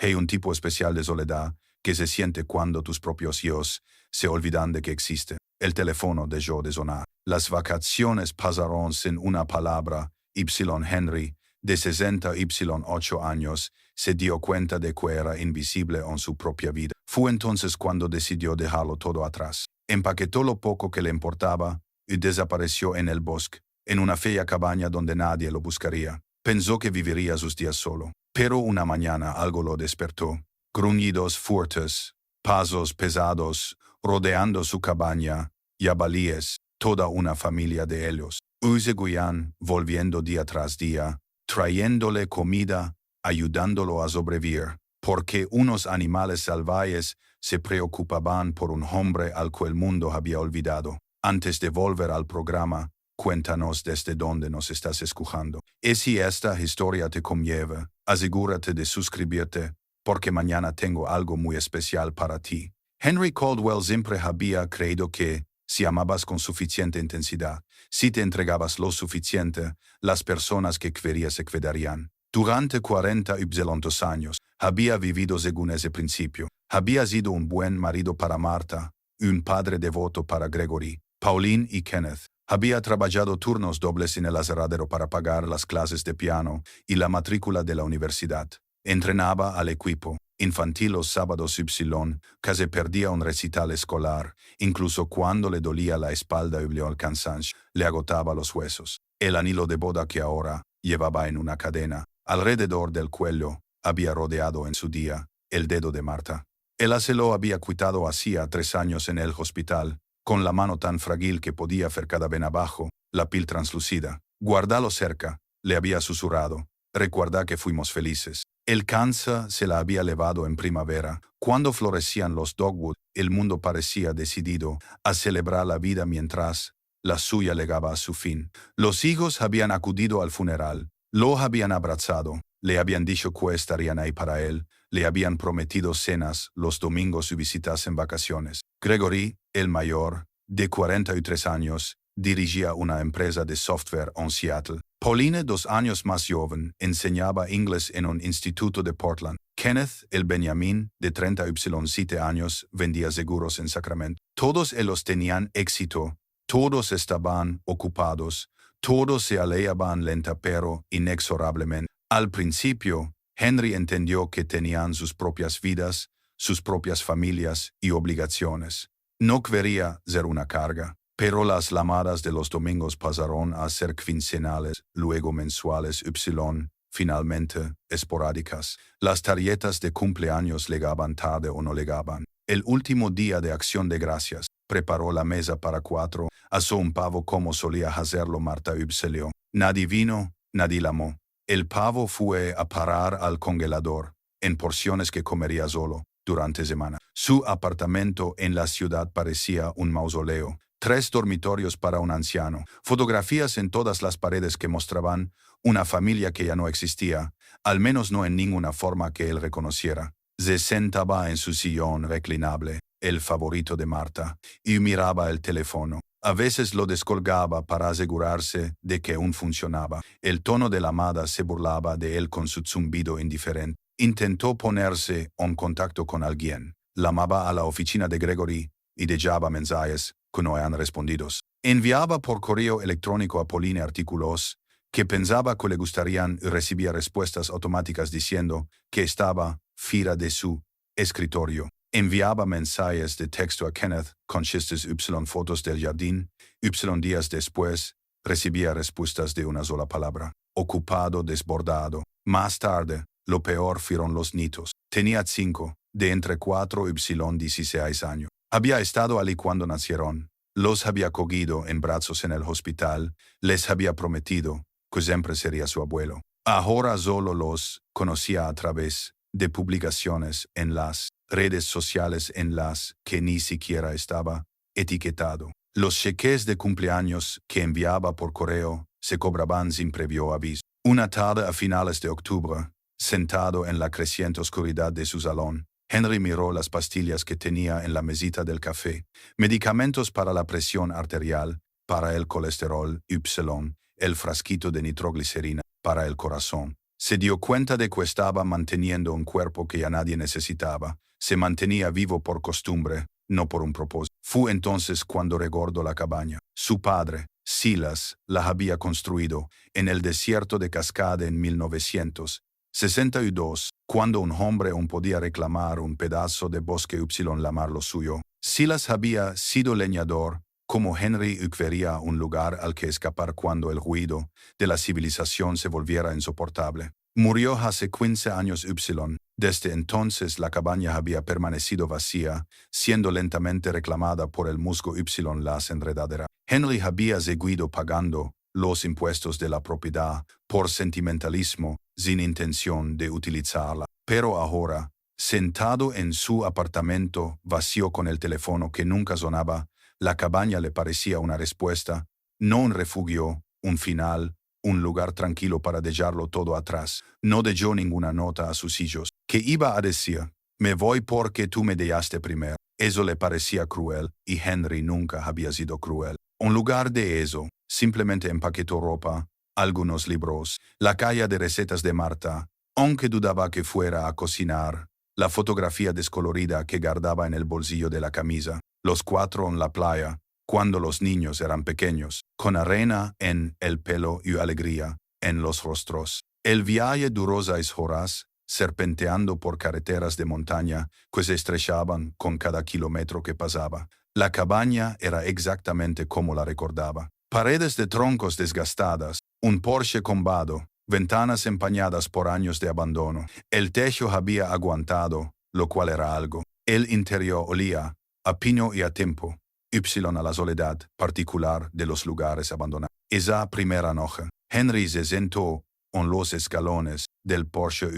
Hay un tipo especial de soledad que se siente cuando tus propios yos se olvidan de que existe. El teléfono dejó de sonar. Las vacaciones pasaron sin una palabra. Henry, de 68 años, se dio cuenta de que era invisible en su propia vida. Fue entonces cuando decidió dejarlo todo atrás. Empaquetó lo poco que le importaba y desapareció en el bosque, en una fea cabaña donde nadie lo buscaría. Pensó que viviría sus días solo. Pero una mañana algo lo despertó. Gruñidos fuertes, pasos pesados, rodeando su cabaña, yabalíes, toda una familia de ellos. Seguían volviendo día tras día, trayéndole comida, ayudándolo a sobrevivir, porque unos animales salvajes se preocupaban por un hombre al que el mundo había olvidado. Antes de volver al programa, cuéntanos desde dónde nos estás escuchando. Y si esta historia te conmueve, asegúrate de suscribirte, porque mañana tengo algo muy especial para ti. Henry Caldwell siempre había creído que, si amabas con suficiente intensidad, si te entregabas lo suficiente, las personas que querías se quedarían. Durante 42 años, había vivido según ese principio. Había sido un buen marido para Marta, un padre devoto para Gregory, Pauline y Kenneth. Había trabajado turnos dobles en el aserradero para pagar las clases de piano y la matrícula de la universidad. Entrenaba al equipo infantil los sábados casi perdía un recital escolar, incluso cuando le dolía la espalda y el cansancio le agotaba los huesos. El anillo de boda que ahora llevaba en una cadena alrededor del cuello había rodeado en su día el dedo de Marta. Él se lo había quitado hacía 3 años en el hospital, con la mano tan frágil que podía ver cada vena abajo, la piel translúcida. Guárdalo cerca, le había susurrado. Recuerda que fuimos felices. El cáncer se la había elevado en primavera. Cuando florecían los dogwood, el mundo parecía decidido a celebrar la vida mientras la suya llegaba a su fin. Los hijos habían acudido al funeral, lo habían abrazado, le habían dicho que estarían ahí para él, le habían prometido cenas los domingos y visitas en vacaciones. Gregory, el mayor, de 43 años, dirigía una empresa de software en Seattle. Pauline, 2 años más joven, enseñaba inglés en un instituto de Portland. Kenneth, el Benjamín, de 37 años, vendía seguros en Sacramento. Todos ellos tenían éxito, todos estaban ocupados, todos se alejaban lenta pero inexorablemente. Al principio, Henry entendió que tenían sus propias vidas, sus propias familias y obligaciones. No quería ser una carga. Pero las llamadas de los domingos pasaron a ser quincenales, luego mensuales finalmente esporádicas. Las tarjetas de cumpleaños llegaban tarde o no llegaban. El último día de Acción de Gracias, preparó la mesa para 4, asó un pavo como solía hacerlo Marta Upselio. Nadie vino, nadie llamó. El pavo fue a parar al congelador, en porciones que comería solo, durante semana. Su apartamento en la ciudad parecía un mausoleo. 3 dormitorios para un anciano, fotografías en todas las paredes que mostraban una familia que ya no existía, al menos no en ninguna forma que él reconociera. Se sentaba en su sillón reclinable, el favorito de Marta, y miraba el teléfono. A veces lo descolgaba para asegurarse de que aún funcionaba. El tono de la amada se burlaba de él con su zumbido indiferente. Intentó ponerse en contacto con alguien. Llamaba a la oficina de Gregory y dejaba mensajes que no eran respondidos. Enviaba por correo electrónico a Pauline artículos que pensaba que le gustarían y recibía respuestas automáticas diciendo que estaba fuera de su escritorio. Enviaba mensajes de texto a Kenneth con chistes fotos del jardín. Días después, recibía respuestas de una sola palabra. Ocupado, desbordado. Más tarde, lo peor fueron los nietos. Tenía 5, de entre 4 y 16 años. Había estado allí cuando nacieron. Los había cogido en brazos en el hospital. Les había prometido que siempre sería su abuelo. Ahora solo los conocía a través de publicaciones en las redes sociales en las que ni siquiera estaba etiquetado. Los cheques de cumpleaños que enviaba por correo se cobraban sin previo aviso. Una tarde a finales de octubre, sentado en la creciente oscuridad de su salón, Henry miró las pastillas que tenía en la mesita del café, medicamentos para la presión arterial, para el colesterol, el frasquito de nitroglicerina, para el corazón, Se dio cuenta de que estaba manteniendo un cuerpo que ya nadie necesitaba. Se mantenía vivo por costumbre, no por un propósito. Fue entonces cuando recordó la cabaña. Su padre, Silas, la había construido en el desierto de Cascade en 1962, cuando un hombre aún podía reclamar un pedazo de bosque lamar lo suyo. Silas había sido leñador, como Henry quería un lugar al que escapar cuando el ruido de la civilización se volviera insoportable. Murió hace 15 años. Desde entonces la cabaña había permanecido vacía, siendo lentamente reclamada por el musgo las enredaderas. Henry había seguido pagando los impuestos de la propiedad por sentimentalismo, sin intención de utilizarla. Pero ahora, sentado en su apartamento vacío con el teléfono que nunca sonaba, la cabaña le parecía una respuesta, no un refugio, un final, un lugar tranquilo para dejarlo todo atrás. No dejó ninguna nota a sus hijos. ¿Qué iba a decir? Me voy porque tú me dejaste primero. Eso le parecía cruel, y Henry nunca había sido cruel. En lugar de eso, simplemente empaquetó ropa, algunos libros, la caja de recetas de Marta, aunque dudaba que fuera a cocinar, la fotografía descolorida que guardaba en el bolsillo de la camisa, los 4 en la playa, cuando los niños eran pequeños, con arena en el pelo y alegría en los rostros. El viaje duró 6 horas, serpenteando por carreteras de montaña que se estrechaban con cada kilómetro que pasaba. La cabaña era exactamente como la recordaba. Paredes de troncos desgastadas, un porche combado, ventanas empañadas por años de abandono. El techo había aguantado, lo cual era algo. El interior olía a pino y a tiempo. A la soledad particular de los lugares abandonados. Esa primera noche, Henry se sentó en los escalones del Porsche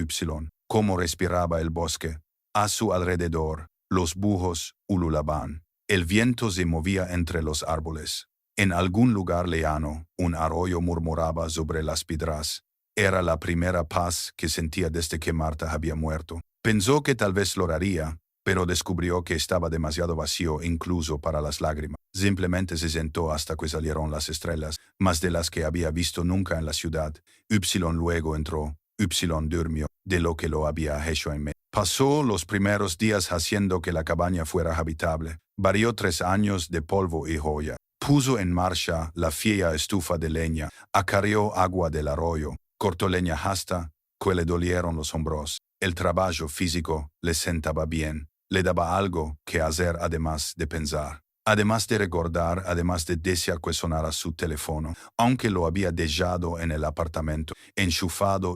como respiraba el bosque. A su alrededor, los búhos ululaban. El viento se movía entre los árboles. En algún lugar lejano, un arroyo murmuraba sobre las piedras. Era la primera paz que sentía desde que Marta había muerto. Pensó que tal vez lo haría, pero descubrió que estaba demasiado vacío incluso para las lágrimas. Simplemente se sentó hasta que salieron las estrellas, más de las que había visto nunca en la ciudad. Luego entró, durmió, de lo que lo había hecho en medio. Pasó los primeros días haciendo que la cabaña fuera habitable. Varió 3 años de polvo y joya. Puso en marcha la fría estufa de leña, acarreó agua del arroyo, cortó leña hasta que le dolieron los hombros. El trabajo físico le sentaba bien. Le daba algo que hacer además de pensar, además de recordar, además de desear que sonara su teléfono, aunque lo había dejado en el apartamento, enchufado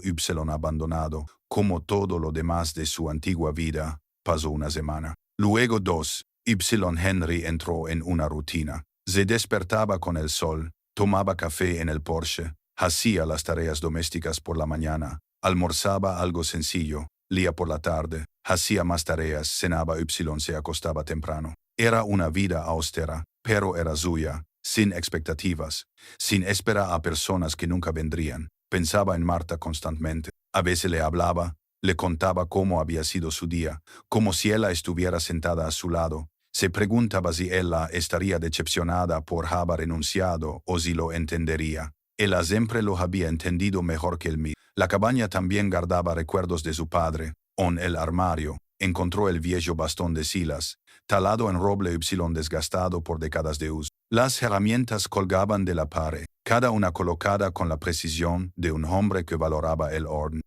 abandonado, como todo lo demás de su antigua vida. Pasó una semana. Luego 2. Henry entró en una rutina. Se despertaba con el sol, tomaba café en el Porsche, hacía las tareas domésticas por la mañana, almorzaba algo sencillo, leía por la tarde, hacía más tareas, cenaba se acostaba temprano. Era una vida austera, pero era suya, sin expectativas, sin esperar a personas que nunca vendrían. Pensaba en Marta constantemente. A veces le hablaba, le contaba cómo había sido su día, como si ella estuviera sentada a su lado. Se preguntaba si ella estaría decepcionada por haber renunciado o si lo entendería. Ella siempre lo había entendido mejor que él mismo. La cabaña también guardaba recuerdos de su padre. En el armario, encontró el viejo bastón de Silas, talado en roble desgastado por décadas de uso. Las herramientas colgaban de la pared, cada una colocada con la precisión de un hombre que valoraba el orden.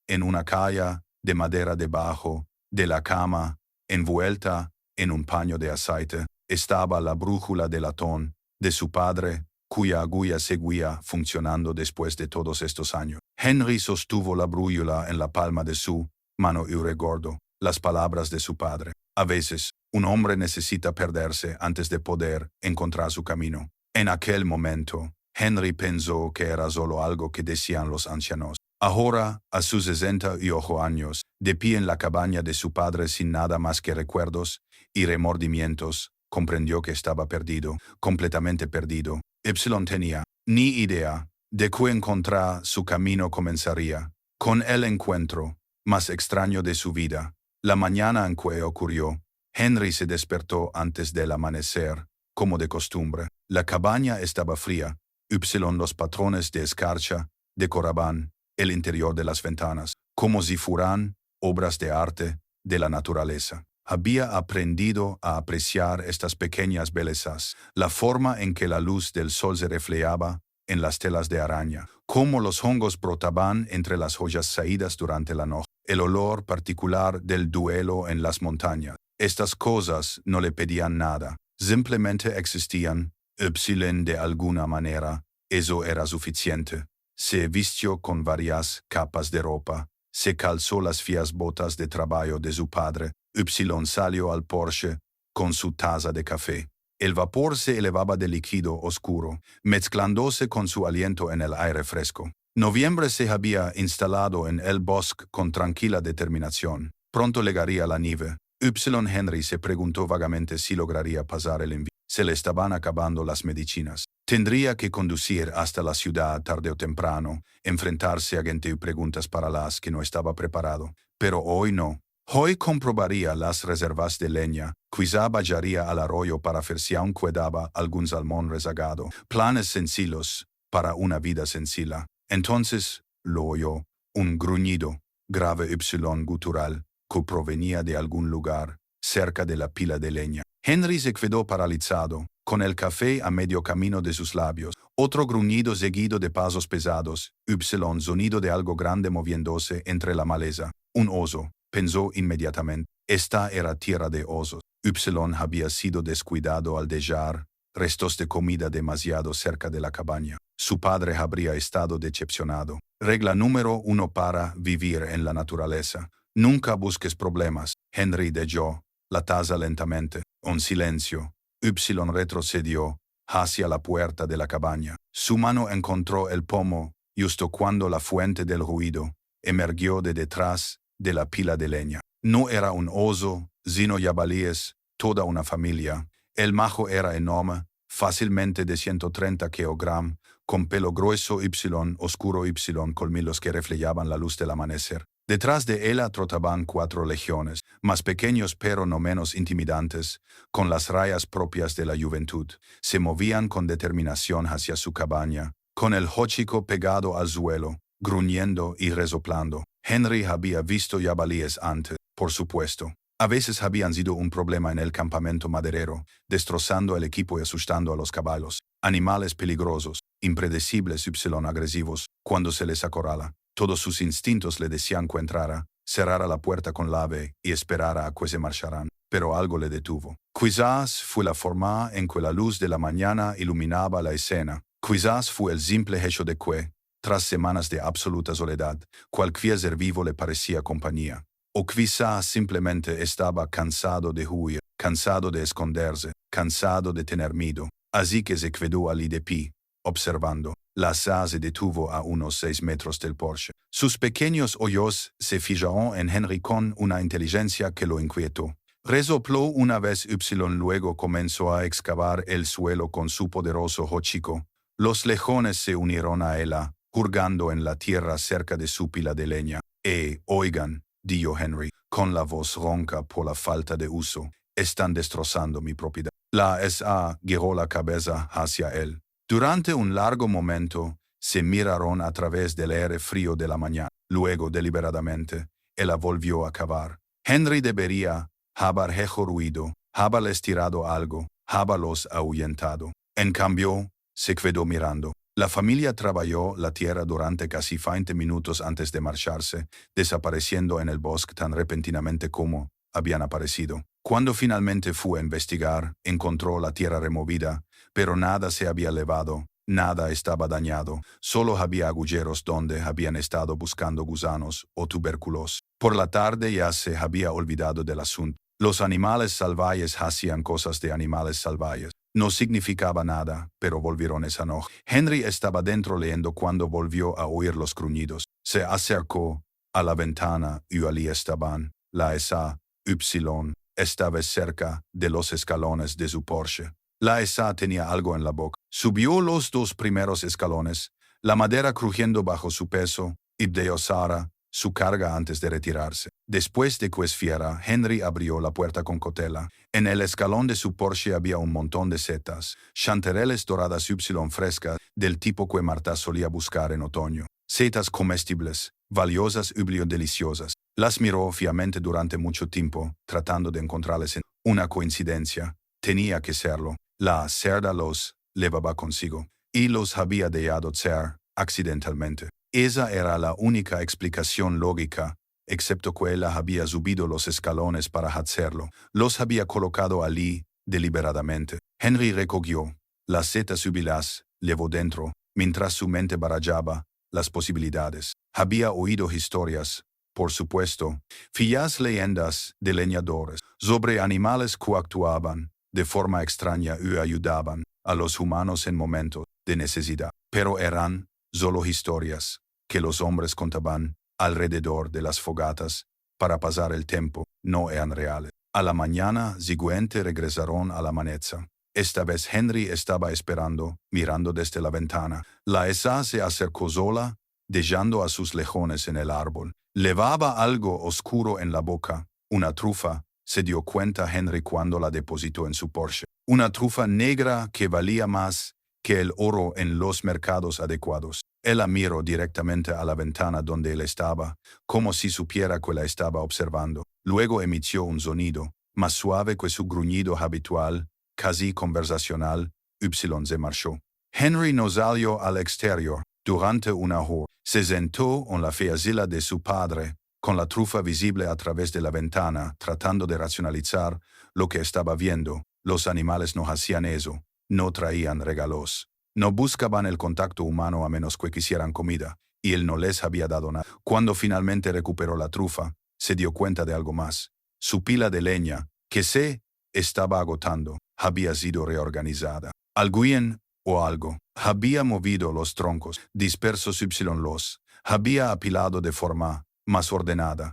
En una caja de madera debajo de la cama, envuelta en un paño de aceite, estaba la brújula de latón de su padre, cuya aguja seguía funcionando después de todos estos años. Henry sostuvo la brújula en la palma de su mano y recordó las palabras de su padre. A veces, un hombre necesita perderse antes de poder encontrar su camino. En aquel momento, Henry pensó que era solo algo que decían los ancianos. Ahora, a sus 68 años, de pie en la cabaña de su padre sin nada más que recuerdos y remordimientos, comprendió que estaba perdido, completamente perdido. Tenía ni idea de que encontrar su camino comenzaría con el encuentro más extraño de su vida. La mañana en que ocurrió, Henry se despertó antes del amanecer, como de costumbre. La cabaña estaba fría. Los patrones de escarcha decoraban el interior de las ventanas, como si fueran obras de arte de la naturaleza. Había aprendido a apreciar estas pequeñas bellezas, la forma en que la luz del sol se reflejaba en las telas de araña, cómo los hongos brotaban entre las hojas caídas durante la noche, el olor particular del duelo en las montañas. Estas cosas no le pedían nada, simplemente existían. De alguna manera, eso era suficiente. Se vistió con varias capas de ropa, se calzó las fías botas de trabajo de su padre. Salió al porche con su taza de café. El vapor se elevaba de líquido oscuro, mezclándose con su aliento en el aire fresco. Noviembre se había instalado en el bosque con tranquila determinación. Pronto llegaría la nieve. Henry se preguntó vagamente si lograría pasar el invierno. Se le estaban acabando las medicinas. Tendría que conducir hasta la ciudad tarde o temprano, enfrentarse a gente y preguntas para las que no estaba preparado. Pero hoy no. Hoy comprobaría las reservas de leña, quizá vayaría al arroyo para ver si aún quedaba algún salmón rezagado. Planes sencillos para una vida sencilla. Entonces lo oyó, un gruñido, grave gutural, que provenía de algún lugar, cerca de la pila de leña. Henry se quedó paralizado, con el café a medio camino de sus labios. Otro gruñido seguido de pasos pesados, sonido de algo grande moviéndose entre la maleza. Un oso, pensó inmediatamente. Esta era tierra de osos. Había sido descuidado al dejar restos de comida demasiado cerca de la cabaña. Su padre habría estado decepcionado. Regla número 1 para vivir en la naturaleza. Nunca busques problemas. Henry dejó la taza lentamente. Un silencio. Retrocedió hacia la puerta de la cabaña. Su mano encontró el pomo justo cuando la fuente del ruido emergió de detrás de la pila de leña. No era un oso, sino jabalíes, toda una familia. El macho era enorme, fácilmente de 130 kilogramos, con pelo grueso oscuro colmillos que reflejaban la luz del amanecer. Detrás de él trotaban 4 legiones, más pequeños pero no menos intimidantes, con las rayas propias de la juventud. Se movían con determinación hacia su cabaña, con el hocico pegado al suelo, gruñendo y resoplando. Henry había visto jabalíes antes, por supuesto. A veces habían sido un problema en el campamento maderero, destrozando el equipo y asustando a los caballos. Animales peligrosos, impredecibles agresivos, cuando se les acorrala. Todos sus instintos le decían que entrara, cerrara la puerta con llave y esperara a que se marcharan. Pero algo le detuvo. Quizás fue la forma en que la luz de la mañana iluminaba la escena. Quizás fue el simple hecho de que, tras semanas de absoluta soledad, cualquier ser vivo le parecía compañía. O quizás simplemente estaba cansado de huir, cansado de esconderse, cansado de tener miedo. Así que se quedó allí de pie, observando. La asa se detuvo a unos 6 metros del porche. Sus pequeños ojos se fijaron en Henry con una inteligencia que lo inquietó. Resopló una vez luego comenzó a excavar el suelo con su poderoso hocico. Los lejones se unieron a él, hurgando en la tierra cerca de su pila de leña. Oigan, dijo Henry, con la voz ronca por la falta de uso, están destrozando mi propiedad. La SA giró la cabeza hacia él. Durante un largo momento, se miraron a través del aire frío de la mañana. Luego, deliberadamente, él volvió a cavar. Henry debería haber hecho ruido, haberles tirado algo, haberlos ahuyentado. En cambio, se quedó mirando. La familia trabajó la tierra durante casi 20 minutos antes de marcharse, desapareciendo en el bosque tan repentinamente como habían aparecido. Cuando finalmente fue a investigar, encontró la tierra removida, pero nada se había elevado, nada estaba dañado, solo había agujeros donde habían estado buscando gusanos o tubérculos. Por la tarde ya se había olvidado del asunto. Los animales salvajes hacían cosas de animales salvajes. No significaba nada, pero volvieron esa noche. Henry estaba dentro leyendo cuando volvió a oír los gruñidos. Se acercó a la ventana y allí estaban, la SA, esta vez cerca de los escalones de su porche. La SA tenía algo en la boca. Subió los 2 primeros escalones, la madera crujiendo bajo su peso, y deosara su carga antes de retirarse. Después de que esfiera, Henry abrió la puerta con cautela. En el escalón de su porche había un montón de setas, chantereles doradas frescas, del tipo que Marta solía buscar en otoño. setas comestibles, valiosas y deliciosas. Las miró fijamente durante mucho tiempo, tratando de encontrarles en una coincidencia. Tenía que serlo. La cerda los llevaba consigo, y los había dejado ser, accidentalmente. Esa era la única explicación lógica, excepto que él había subido los escalones para hacerlo. Los había colocado allí, deliberadamente. Henry recogió las setas y las llevó dentro, mientras su mente barajaba las posibilidades. Había oído historias, por supuesto, fías leyendas de leñadores, sobre animales que actuaban de forma extraña y ayudaban a los humanos en momentos de necesidad. Pero eran solo historias que los hombres contaban alrededor de las fogatas para pasar el tiempo, no eran reales. A la mañana siguiente regresaron a la maneza. Esta vez Henry estaba esperando, mirando desde la ventana. La esa se acercó sola, dejando a sus lejones en el árbol. Llevaba algo oscuro en la boca, una trufa, se dio cuenta Henry cuando la depositó en su Porsche. Una trufa negra que valía más que el oro en los mercados adecuados. Él la miró directamente a la ventana donde él estaba, como si supiera que la estaba observando. Luego emitió un sonido, más suave que su gruñido habitual, casi conversacional. Se marchó. Henry no salió al exterior. Durante una hora, se sentó en la fiacila de su padre, con la trufa visible a través de la ventana, tratando de racionalizar lo que estaba viendo. Los animales no hacían eso, no traían regalos, no buscaban el contacto humano a menos que quisieran comida, y él no les había dado nada. Cuando finalmente recuperó la trufa, se dio cuenta de algo más. Su pila de leña, que se estaba agotando, había sido reorganizada. Alguien o algo había movido los troncos, dispersos los había apilado de forma más ordenada.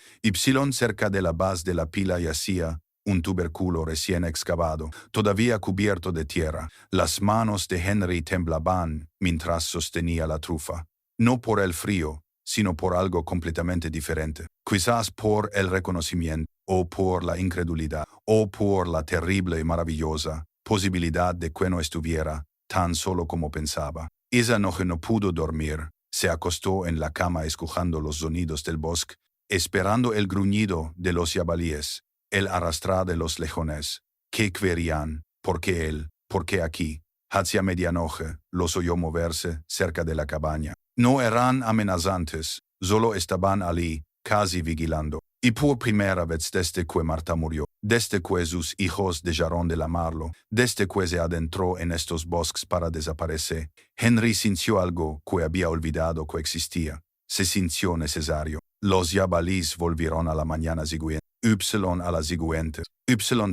Cerca de la base de la pila yacía un tubérculo recién excavado, todavía cubierto de tierra. Las manos de Henry temblaban mientras sostenía la trufa. No por el frío, sino por algo completamente diferente. Quizás por el reconocimiento, o por la incredulidad, o por la terrible y maravillosa posibilidad de que no estuviera tan solo como pensaba. Esa noche no pudo dormir. Se acostó en la cama escuchando los sonidos del bosque, esperando el gruñido de los jabalíes, el arrastrar de los lejones. ¿Qué querían? ¿Por qué él? ¿Por qué aquí? Hacia medianoche los oyó moverse cerca de la cabaña. No eran amenazantes, solo estaban allí, casi vigilando. Y por primera vez desde que Marta murió, desde que sus hijos dejaron de amarlo, desde que se adentró en estos bosques para desaparecer, Henry sintió algo que había olvidado que existía. Se sintió necesario. Los jabalíes volvieron a la mañana siguiente, a la siguiente,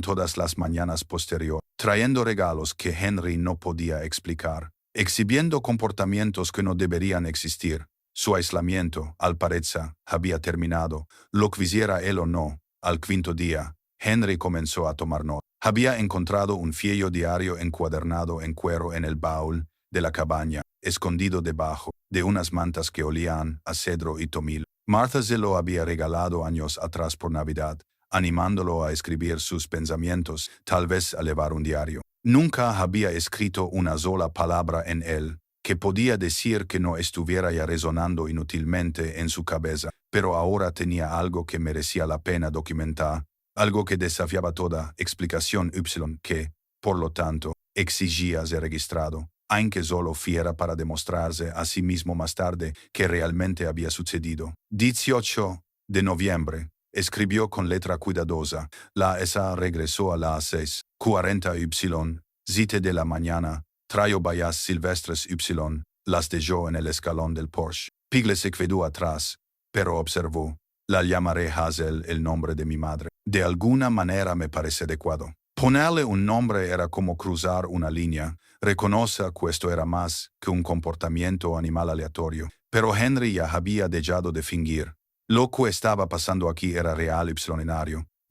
todas las mañanas posterior, trayendo regalos que Henry no podía explicar, exhibiendo comportamientos que no deberían existir. Su aislamiento, al parecer, había terminado. Lo quisiera él o no, al quinto día, Henry comenzó a tomar nota. Había encontrado un fiello diario encuadernado en cuero en el baúl de la cabaña, escondido debajo de unas mantas que olían a cedro y tomillo. Martha se lo había regalado años atrás por Navidad, animándolo a escribir sus pensamientos, tal vez a llevar un diario. Nunca había escrito una sola palabra en él, que podía decir que no estuviera ya resonando inútilmente en su cabeza, pero ahora tenía algo que merecía la pena documentar, algo que desafiaba toda explicación que, por lo tanto, exigía ser registrado, aunque solo fuera para demostrarse a sí mismo más tarde que realmente había sucedido. 18 de noviembre, escribió con letra cuidadosa. La esa regresó a las 6:40 7 de la mañana. Trajo bayas silvestres las dejó en el escalón del Porsche. Pigle se quedó atrás, pero observó. La llamaré Hazel, el nombre de mi madre. De alguna manera me parece adecuado. Ponerle un nombre era como cruzar una línea. Reconoce que esto era más que un comportamiento animal aleatorio. Pero Henry ya había dejado de fingir. Lo que estaba pasando aquí era real y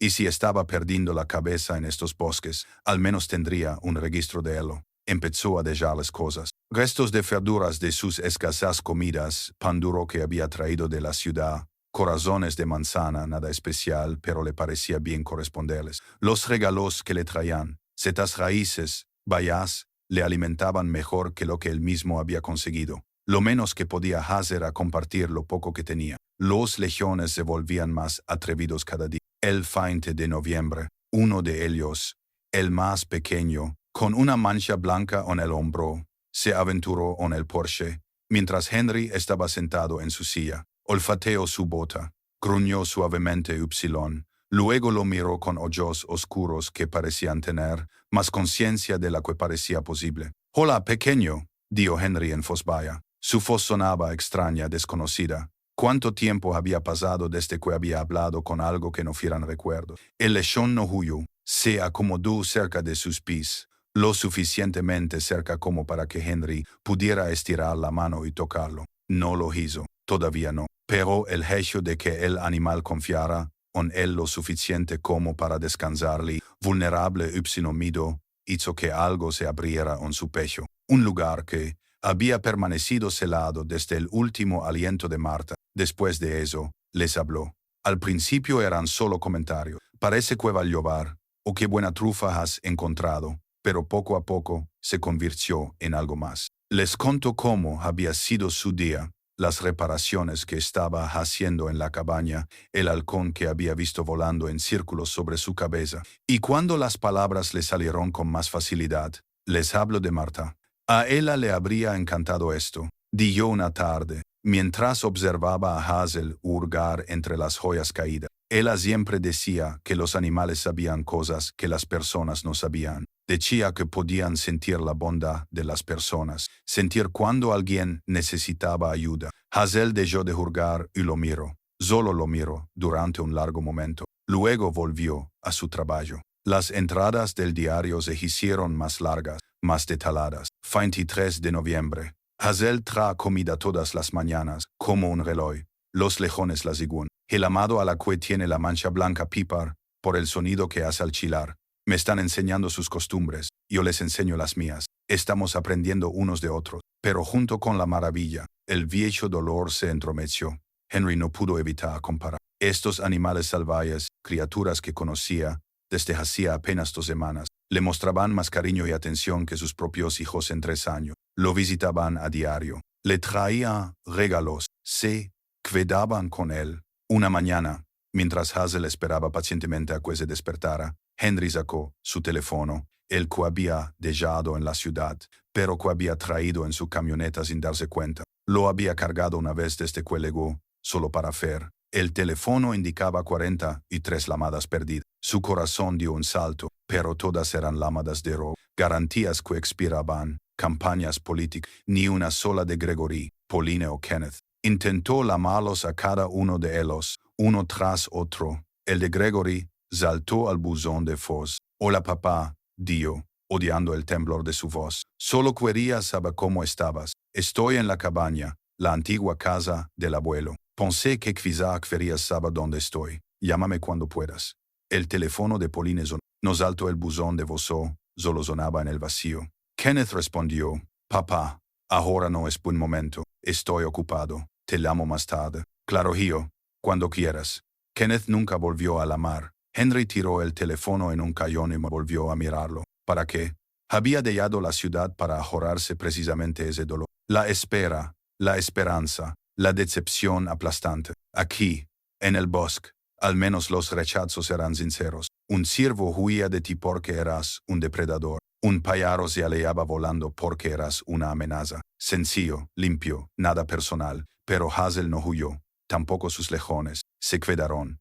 y si estaba perdiendo la cabeza en estos bosques, al menos tendría un registro de ello. Empezó a dejar las cosas. Restos de verduras de sus escasas comidas, pan duro que había traído de la ciudad, corazones de manzana, nada especial, pero le parecía bien corresponderles. Los regalos que le traían, setas raíces, bayas, le alimentaban mejor que lo que él mismo había conseguido. Lo menos que podía hacer era compartir lo poco que tenía. Los legiones se volvían más atrevidos cada día. El 20 de noviembre, uno de ellos, el más pequeño, con una mancha blanca en el hombro, se aventuró en el Porsche, mientras Henry estaba sentado en su silla. Olfateó su bota, gruñó suavemente Y, luego lo miró con ojos oscuros que parecían tener más conciencia de la que parecía posible. «Hola, pequeño», dijo Henry en voz baja. Su voz sonaba extraña, desconocida. ¿Cuánto tiempo había pasado desde que había hablado con algo que no fueran recuerdos? El lechón no huyó. Se acomodó cerca de sus pies, lo suficientemente cerca como para que Henry pudiera estirar la mano y tocarlo. No lo hizo, todavía no. Pero el hecho de que el animal confiara en él lo suficiente como para descansarle, vulnerable y mido, hizo que algo se abriera en su pecho. Un lugar que había permanecido celado desde el último aliento de Marta. Después de eso, les habló. Al principio eran solo comentarios. «Parece que va a llover», o «qué buena trufa has encontrado», pero poco a poco se convirtió en algo más. Les contó cómo había sido su día, las reparaciones que estaba haciendo en la cabaña, el halcón que había visto volando en círculos sobre su cabeza. Y cuando las palabras le salieron con más facilidad, les habló de Marta. A ella le habría encantado esto, dijo una tarde, mientras observaba a Hazel hurgar entre las joyas caídas. Ella siempre decía que los animales sabían cosas que las personas no sabían. Decía que podían sentir la bondad de las personas, sentir cuando alguien necesitaba ayuda. Hazel dejó de hurgar y lo miró. Solo lo miró durante un largo momento. Luego volvió a su trabajo. Las entradas del diario se hicieron más largas, más detalladas. 23 de noviembre. Hazel trae comida todas las mañanas, como un reloj. Los lejones la siguen. El amado a la que tiene la mancha blanca pipar, por el sonido que hace al chilar. Me están enseñando sus costumbres, yo les enseño las mías. Estamos aprendiendo unos de otros. Pero junto con la maravilla, el viejo dolor se entromeció. Henry no pudo evitar comparar. Estos animales salvajes, criaturas que conocía desde hacía apenas 2 semanas, le mostraban más cariño y atención que sus propios hijos en 3 años. Lo visitaban a diario. Le traía regalos. Se quedaban con él. Una mañana, mientras Hazel esperaba pacientemente a que se despertara, Henry sacó su teléfono, el que había dejado en la ciudad, pero que había traído en su camioneta sin darse cuenta. Lo había cargado una vez desde que llegó, solo para ver. El teléfono indicaba 43 llamadas perdidas. Su corazón dio un salto, pero todas eran llamadas de robo, garantías que expiraban, campañas políticas, ni una sola de Gregory, Pauline o Kenneth. Intentó llamarlos a cada uno de ellos, uno tras otro. El de Gregory saltó al buzón de voz. «Hola papá», dijo, odiando el temblor de su voz. «Solo quería saber cómo estabas. Estoy en la cabaña, la antigua casa del abuelo. Pensé que quizá querías saber dónde estoy. Llámame cuando puedas». El teléfono de Pauline sonó. No saltó el buzón de voz, solo sonaba en el vacío. Kenneth respondió: «Papá, ahora no es buen momento. Estoy ocupado. Te llamo más tarde». «Claro, hijo, cuando quieras». Kenneth nunca volvió a llamar. Henry tiró el teléfono en un cajón y volvió a mirarlo. ¿Para qué? Había dejado la ciudad para ahorrarse precisamente ese dolor. La espera, la esperanza, la decepción aplastante. Aquí, en el bosque, al menos los rechazos eran sinceros. Un ciervo huía de ti porque eras un depredador. Un pájaro se alejaba volando porque eras una amenaza. Sencillo, limpio, nada personal. Pero Hazel no huyó. Tampoco sus lejones. Se quedaron.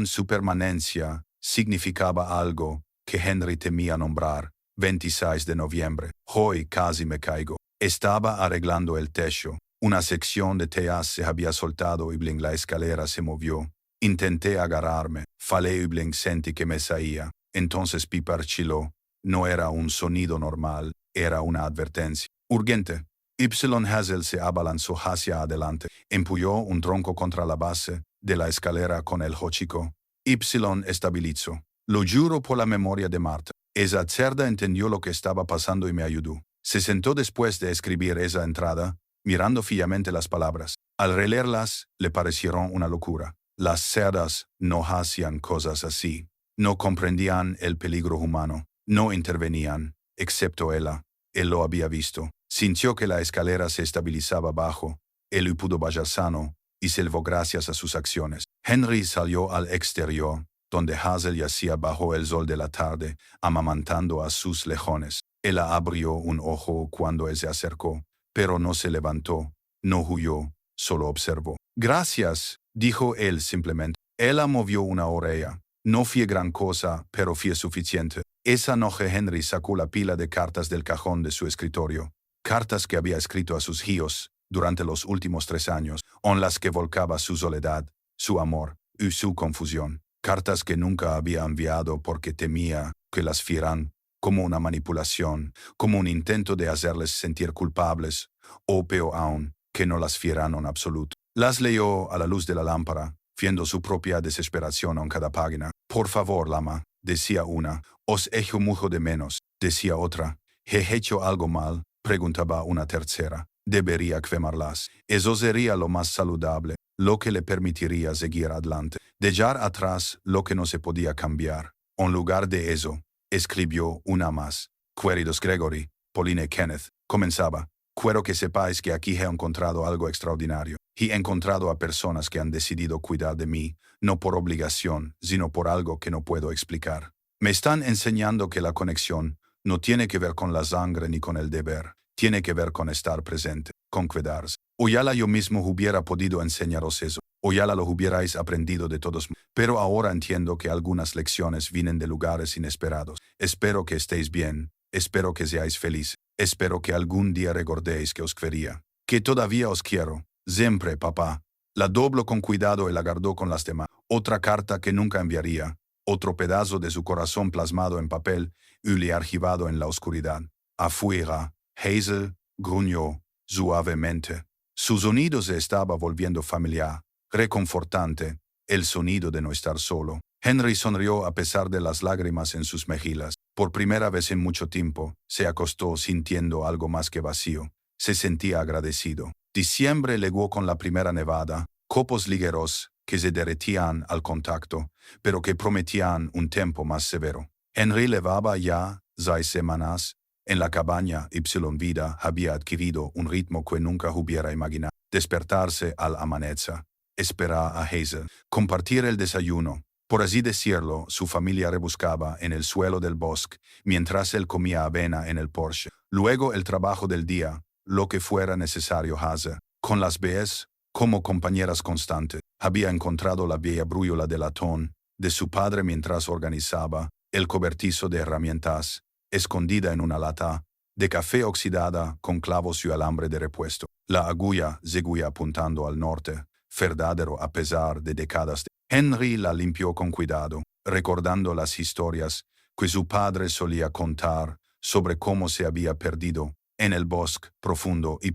Su permanencia significaba algo que Henry temía nombrar. 26 de noviembre. Hoy casi me caigo. Estaba arreglando el techo. Una sección de teas se había soltado y la escalera se movió. Intenté agarrarme. Falé y sentí que me saía. Entonces Piper chilló. No era un sonido normal, era una advertencia. «Urgente». Hazel se abalanzó hacia adelante. Empujó un tronco contra la base de la escalera con el hocico. Estabilizó. «Lo juro por la memoria de Marta». Esa cerda entendió lo que estaba pasando y me ayudó. Se sentó después de escribir esa entrada, mirando fijamente las palabras. Al releerlas, le parecieron una locura. Las cerdas no hacían cosas así. No comprendían el peligro humano. No intervenían, excepto ella. Él lo había visto. Sintió que la escalera se estabilizaba bajo. Él pudo bajar sano y salvó gracias a sus acciones. Henry salió al exterior, donde Hazel yacía bajo el sol de la tarde, amamantando a sus lejones. Él abrió un ojo cuando él se acercó, pero no se levantó, no huyó, solo observó. «Gracias», dijo él simplemente. Ella movió una oreja. «No fue gran cosa, pero fue suficiente». Esa noche Henry sacó la pila de cartas del cajón de su escritorio. Cartas que había escrito a sus hijos durante los últimos 3 años, en las que volcaba su soledad, su amor y su confusión. Cartas que nunca había enviado porque temía que las vieran como una manipulación, como un intento de hacerles sentir culpables, o peor aún, que no las vieran en absoluto. Las leyó a la luz de la lámpara, viendo su propia desesperación en cada página. «Por favor, Lama», decía una, «os echo mucho de menos», decía otra. «¿He hecho algo mal?», preguntaba una tercera. «Debería quemarlas. Eso sería lo más saludable, lo que le permitiría seguir adelante. Dejar atrás lo que no se podía cambiar. En lugar de eso», escribió una más. «Queridos Gregory, Pauline Kenneth», comenzaba, «quiero que sepáis que aquí he encontrado algo extraordinario. He encontrado a personas que han decidido cuidar de mí, no por obligación, sino por algo que no puedo explicar. Me están enseñando que la conexión no tiene que ver con la sangre ni con el deber, tiene que ver con estar presente, con cuidarse. Oyala yo mismo hubiera podido enseñaros eso, oyala lo hubierais aprendido de todos modos. Pero ahora entiendo que algunas lecciones vienen de lugares inesperados. Espero que estéis bien, espero que seáis felices, espero que algún día recordéis que os quería, que todavía os quiero. Siempre, papá». La dobló con cuidado y la guardó con las demás. Otra carta que nunca enviaría, otro pedazo de su corazón plasmado en papel y archivado en la oscuridad. Afuera, Hazel gruñó suavemente. Su sonido se estaba volviendo familiar, reconfortante, el sonido de no estar solo. Henry sonrió a pesar de las lágrimas en sus mejillas. Por primera vez en mucho tiempo, se acostó sintiendo algo más que vacío. Se sentía agradecido. Diciembre llegó con la primera nevada, copos ligeros que se derretían al contacto, pero que prometían un tiempo más severo. Henry llevaba ya 6 semanas en la cabaña. Y Vida había adquirido un ritmo que nunca hubiera imaginado. Despertarse al amanecer, esperar a Hazel, compartir el desayuno. Por así decirlo, su familia rebuscaba en el suelo del bosque, mientras él comía avena en el porche. Luego el trabajo del día, lo que fuera necesario hacer. Con las Bs, como compañeras constantes, había encontrado la vieja brújula de latón de su padre mientras organizaba el cobertizo de herramientas, escondida en una lata de café oxidada con clavos y alambre de repuesto. La aguja seguía apuntando al norte, verdadero a pesar de décadas. Henry la limpió con cuidado, recordando las historias que su padre solía contar sobre cómo se había perdido en el bosque profundo Y,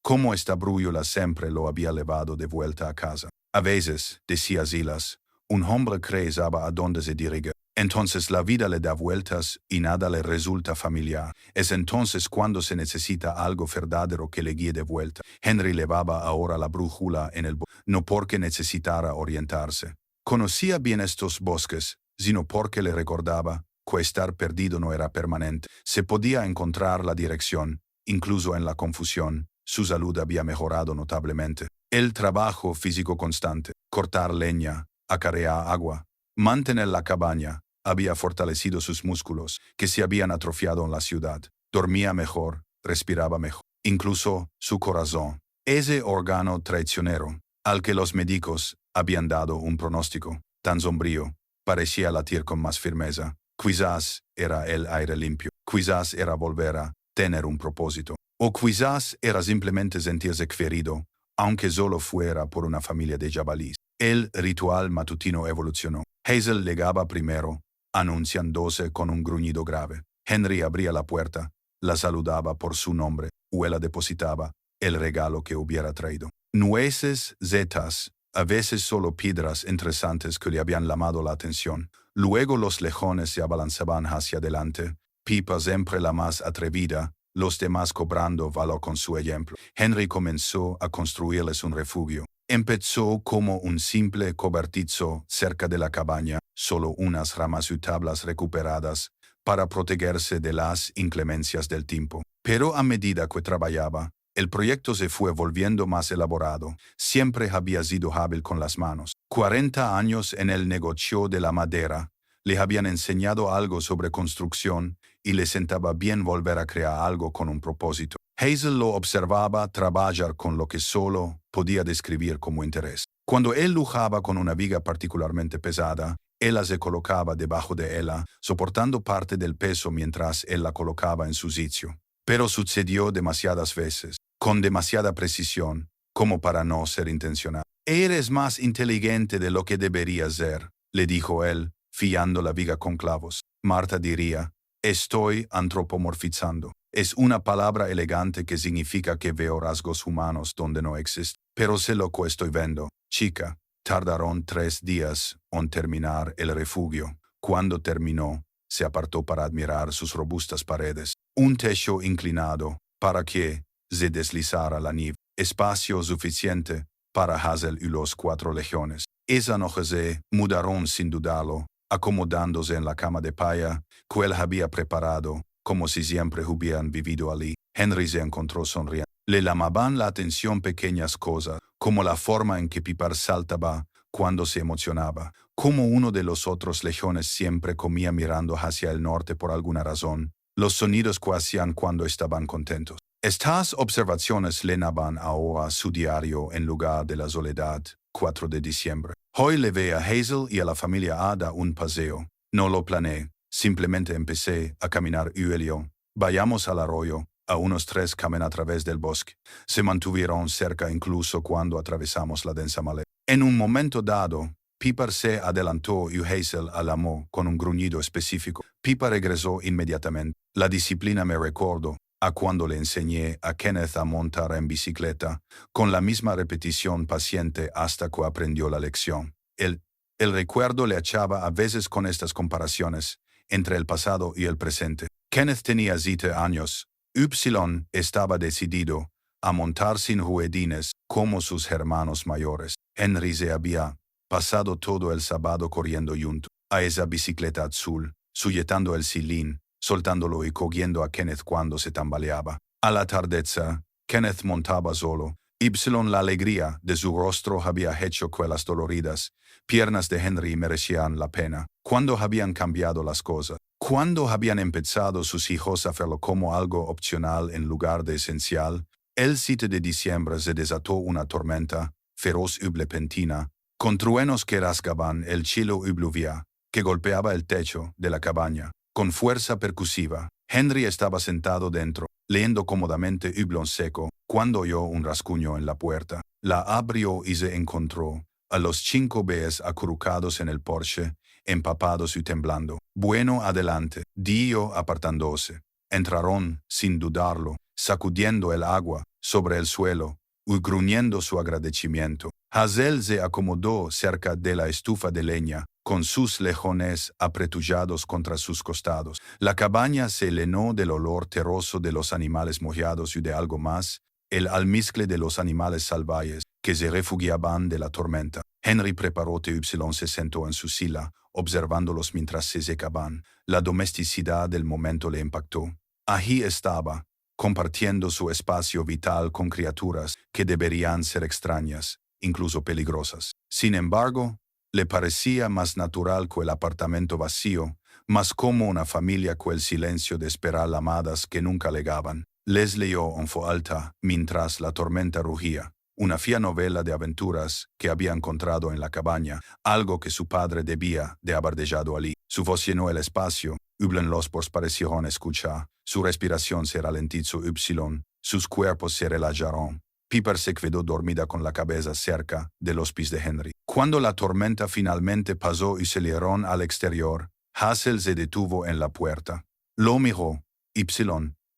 cómo esta brújula siempre lo había llevado de vuelta a casa. A veces, decía Silas, un hombre cree saber a dónde se dirige. Entonces la vida le da vueltas y nada le resulta familiar. Es entonces cuando se necesita algo verdadero que le guíe de vuelta. Henry llevaba ahora la brújula en el bosque, no porque necesitara orientarse. Conocía bien estos bosques, sino porque le recordaba que estar perdido no era permanente. Se podía encontrar la dirección, incluso en la confusión. Su salud había mejorado notablemente. El trabajo físico constante, cortar leña, acarrear agua, mantener la cabaña, había fortalecido sus músculos, que se habían atrofiado en la ciudad. Dormía mejor, respiraba mejor. Incluso su corazón, ese órgano traicionero, al que los médicos habían dado un pronóstico tan sombrío, parecía latir con más firmeza. Quizás era el aire limpio, quizás era volver a tener un propósito, o quizás era simplemente sentirse querido, aunque solo fuera por una familia de jabalíes. El ritual matutino evolucionó. Hazel llegaba primero, anunciándose con un gruñido grave. Henry abría la puerta, la saludaba por su nombre, o ella depositaba el regalo que hubiera traído. Nueces, setas, a veces solo piedras interesantes que le habían llamado la atención. Luego los lejones se abalanzaban hacia adelante, Pipa siempre la más atrevida, los demás cobrando valor con su ejemplo. Henry comenzó a construirles un refugio. Empezó como un simple cobertizo cerca de la cabaña, solo unas ramas y tablas recuperadas, para protegerse de las inclemencias del tiempo. Pero a medida que trabajaba, el proyecto se fue volviendo más elaborado. Siempre había sido hábil con las manos. 40 años en el negocio de la madera le habían enseñado algo sobre construcción y le sentaba bien volver a crear algo con un propósito. Hazel lo observaba trabajar con lo que solo podía describir como interés. Cuando él lujaba con una viga particularmente pesada, ella se colocaba debajo de ella, soportando parte del peso mientras él la colocaba en su sitio. Pero sucedió demasiadas veces, con demasiada precisión, como para no ser intencional. «Eres más inteligente de lo que deberías ser», le dijo él, fiando la viga con clavos. Marta diría, «Estoy antropomorfizando». Es una palabra elegante que significa que veo rasgos humanos donde no existen. Pero sé lo que estoy viendo, chica. Tardaron 3 días en terminar el refugio. Cuando terminó, se apartó para admirar sus robustas paredes. Un techo inclinado para que se deslizara la nieve. Espacio suficiente para Hazel y los 4 legiones. Esa noche se mudaron sin dudarlo, acomodándose en la cama de paya que él había preparado, como si siempre hubieran vivido allí. Henry se encontró sonriendo. Le llamaban la atención pequeñas cosas, como la forma en que Piper saltaba cuando se emocionaba, como uno de los otros legiones siempre comía mirando hacia el norte por alguna razón, los sonidos que hacían cuando estaban contentos. Estas observaciones llenaban ahora su diario en lugar de la soledad. 4 de diciembre. Hoy le ve a Hazel y a la familia Ada un paseo. No lo planeé, simplemente empecé a caminar y él y yo. Vayamos al arroyo. A unos 3 caminan a través del bosque. Se mantuvieron cerca incluso cuando atravesamos la densa maleza. En un momento dado, Piper se adelantó y Hazel alarmó con un gruñido específico. Piper regresó inmediatamente. La disciplina me recordó a cuando le enseñé a Kenneth a montar en bicicleta, con la misma repetición paciente hasta que aprendió la lección. El recuerdo le echaba a veces con estas comparaciones entre el pasado y el presente. Kenneth tenía 7 años. Y estaba decidido a montar sin ruedines como sus hermanos mayores. Henry se había pasado todo el sábado corriendo junto a esa bicicleta azul, sujetando el silín, soltándolo y cogiendo a Kenneth cuando se tambaleaba. Al atardecer, Kenneth montaba solo. La alegría de su rostro había hecho que las doloridas piernas de Henry merecían la pena. Cuando habían cambiado las cosas, cuando habían empezado sus hijos a hacerlo como algo opcional en lugar de esencial, el 7 de diciembre se desató una tormenta, feroz y repentina, con truenos que rasgaban el cielo y lluvia, que golpeaba el techo de la cabaña, con fuerza percusiva. Henry estaba sentado dentro, leyendo cómodamente Hublon seco, cuando oyó un rasguño en la puerta. La abrió y se encontró a los 5 bebés acurrucados en el porche, empapados y temblando. «Bueno, adelante», dijo apartándose. Entraron, sin dudarlo, sacudiendo el agua sobre el suelo y gruñendo su agradecimiento. Hazel se acomodó cerca de la estufa de leña, con sus lejones apretujados contra sus costados. La cabaña se llenó del olor terroso de los animales mojados y de algo más, el almizcle de los animales salvajes que se refugiaban de la tormenta. Henry preparó TY, se sentó en su silla, observándolos mientras se secaban. La domesticidad del momento le impactó. Allí estaba, compartiendo su espacio vital con criaturas que deberían ser extrañas, incluso peligrosas. Sin embargo, le parecía más natural que el apartamento vacío, más como una familia que el silencio de esperar llamadas que nunca llegaban. Les leyó en voz alta mientras la tormenta rugía, una fía novela de aventuras que había encontrado en la cabaña, algo que su padre debía de haber dejado allí. Su voz llenó el espacio, los poros parecieron escuchar, su respiración se ralentizó sus cuerpos se relajaron. Piper se quedó dormida con la cabeza cerca de los pies de Henry. Cuando la tormenta finalmente pasó y salieron al exterior, Hazel se detuvo en la puerta. Lo miró.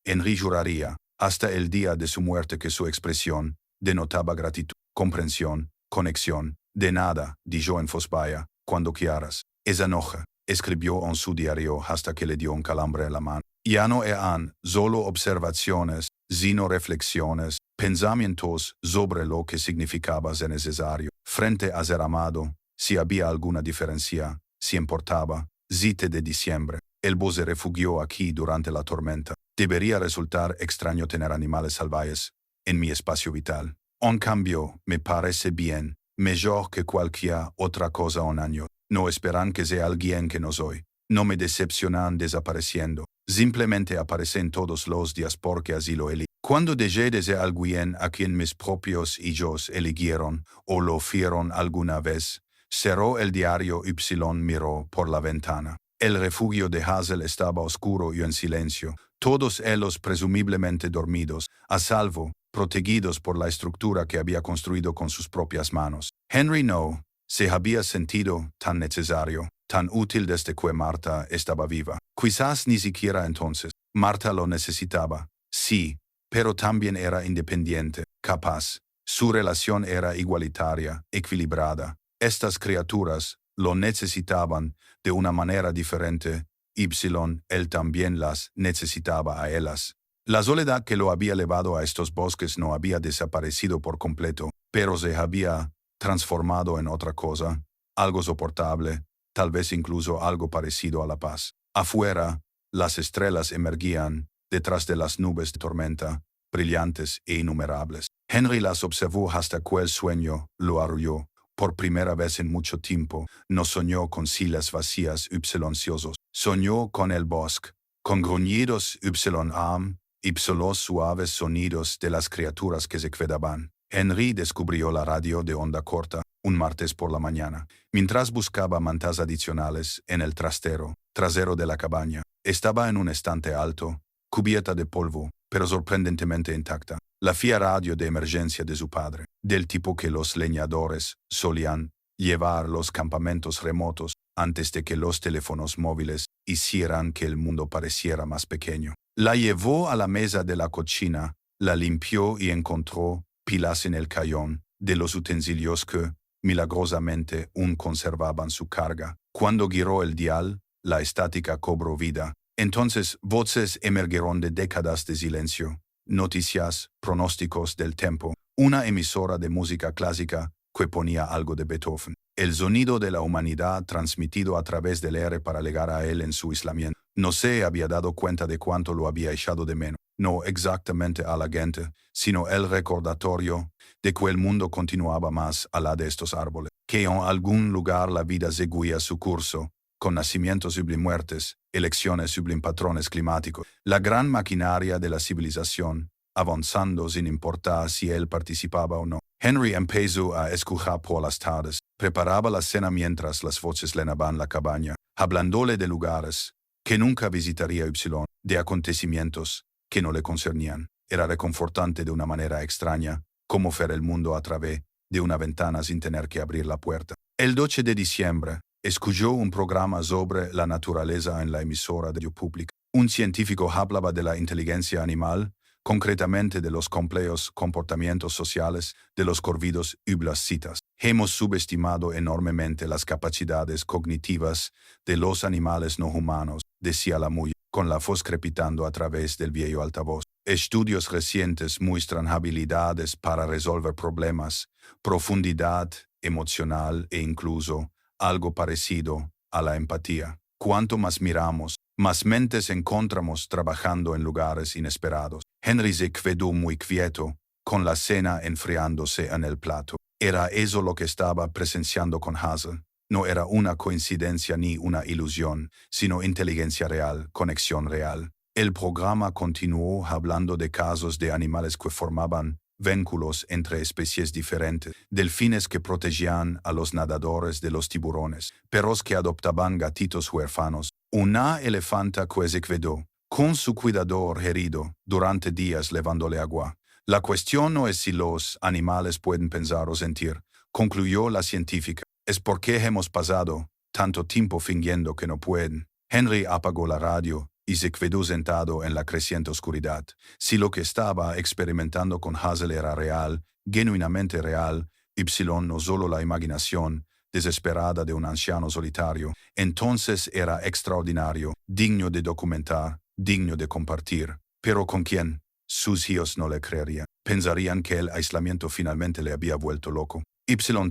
Henry juraría, hasta el día de su muerte que su expresión denotaba gratitud, comprensión, conexión. De nada, dijo en voz baja, cuando quieras. Esa noche, escribió en su diario hasta que le dio un calambre en la mano. Ya no eran solo observaciones, sino reflexiones, pensamientos sobre lo que significaba ser necesario. Frente a ser amado, si había alguna diferencia, si importaba. 7 de diciembre. El voz se refugió aquí durante la tormenta. Debería resultar extraño tener animales salvajes en mi espacio vital. En cambio, me parece bien, mejor que cualquier otra cosa un año. No esperan que sea alguien que no soy. No me decepcionan desapareciendo. Simplemente aparecen todos los días porque así lo elegí. Cuando dejé de ser alguien a quien mis propios hijos eligieron o lo fueron alguna vez, cerró el diario y miró por la ventana. El refugio de Hazel estaba oscuro y en silencio, todos ellos presumiblemente dormidos, a salvo, protegidos por la estructura que había construido con sus propias manos. Henry no se había sentido tan necesario, tan útil desde que Marta estaba viva. Quizás ni siquiera entonces. Marta lo necesitaba, sí, pero también era independiente, capaz. Su relación era igualitaria, equilibrada. Estas criaturas lo necesitaban de una manera diferente. Él también las necesitaba a ellas. La soledad que lo había llevado a estos bosques no había desaparecido por completo, pero se había transformado en otra cosa, algo soportable, tal vez incluso algo parecido a la paz. Afuera, las estrellas emergían, detrás de las nubes de tormenta, brillantes e innumerables. Henry las observó hasta que el sueño lo arrulló. Por primera vez en mucho tiempo, no soñó con sillas vacías silenciosos. Soñó con el bosque, con gruñidos y los suaves sonidos de las criaturas que se quedaban. Henry descubrió la radio de onda corta un martes por la mañana, mientras buscaba mantas adicionales en el trasero de la cabaña. Estaba en un estante alto, cubierta de polvo, pero sorprendentemente intacta. La fiera radio de emergencia de su padre, del tipo que los leñadores solían llevar a los campamentos remotos antes de que los teléfonos móviles hicieran que el mundo pareciera más pequeño. La llevó a la mesa de la cocina, la limpió y encontró pilas en el cajón de los utensilios que, milagrosamente, aún conservaban su carga. Cuando giró el dial, la estática cobró vida. Entonces voces emergieron de décadas de silencio. Noticias, pronósticos del tiempo, una emisora de música clásica que ponía algo de Beethoven. El sonido de la humanidad transmitido a través del aire para llegar a él en su aislamiento. No se había dado cuenta de cuánto lo había echado de menos, no exactamente a la gente, sino el recordatorio de que el mundo continuaba más allá de estos árboles, que en algún lugar la vida seguía su curso, con nacimientos sublime muertes, elecciones sublime patrones climáticos, la gran maquinaria de la civilización, avanzando sin importar si él participaba o no. Henry empezó a escuchar por las tardes, preparaba la cena mientras las voces llenaban la cabaña, hablándole de lugares que nunca visitaría de acontecimientos que no le concernían. Era reconfortante de una manera extraña, como ver el mundo a través de una ventana sin tener que abrir la puerta. El 12 de diciembre, escuchó un programa sobre la naturaleza en la emisora de radio pública. Un científico hablaba de la inteligencia animal, concretamente de los complejos comportamientos sociales de los corvidos y las citas. Hemos subestimado enormemente las capacidades cognitivas de los animales no humanos, decía la mujer, con la voz crepitando a través del viejo altavoz. Estudios recientes muestran habilidades para resolver problemas, profundidad emocional e incluso algo parecido a la empatía. Cuanto más miramos, más mentes encontramos trabajando en lugares inesperados. Henry se quedó muy quieto, con la cena enfriándose en el plato. Era eso lo que estaba presenciando con Hazel. No era una coincidencia ni una ilusión, sino inteligencia real, conexión real. El programa continuó hablando de casos de animales que formaban vínculos entre especies diferentes, delfines que protegían a los nadadores de los tiburones, perros que adoptaban gatitos huérfanos, una elefanta que se quedó con su cuidador herido durante días llevándole agua. La cuestión no es si los animales pueden pensar o sentir, concluyó la científica, es porque hemos pasado tanto tiempo fingiendo que no pueden. Henry apagó la radio y se quedó sentado en la creciente oscuridad. Si lo que estaba experimentando con Hazel era real, genuinamente real, no solo la imaginación desesperada de un anciano solitario, entonces era extraordinario, digno de documentar, digno de compartir. ¿Pero con quién? Sus hijos no le creerían. Pensarían que el aislamiento finalmente le había vuelto loco.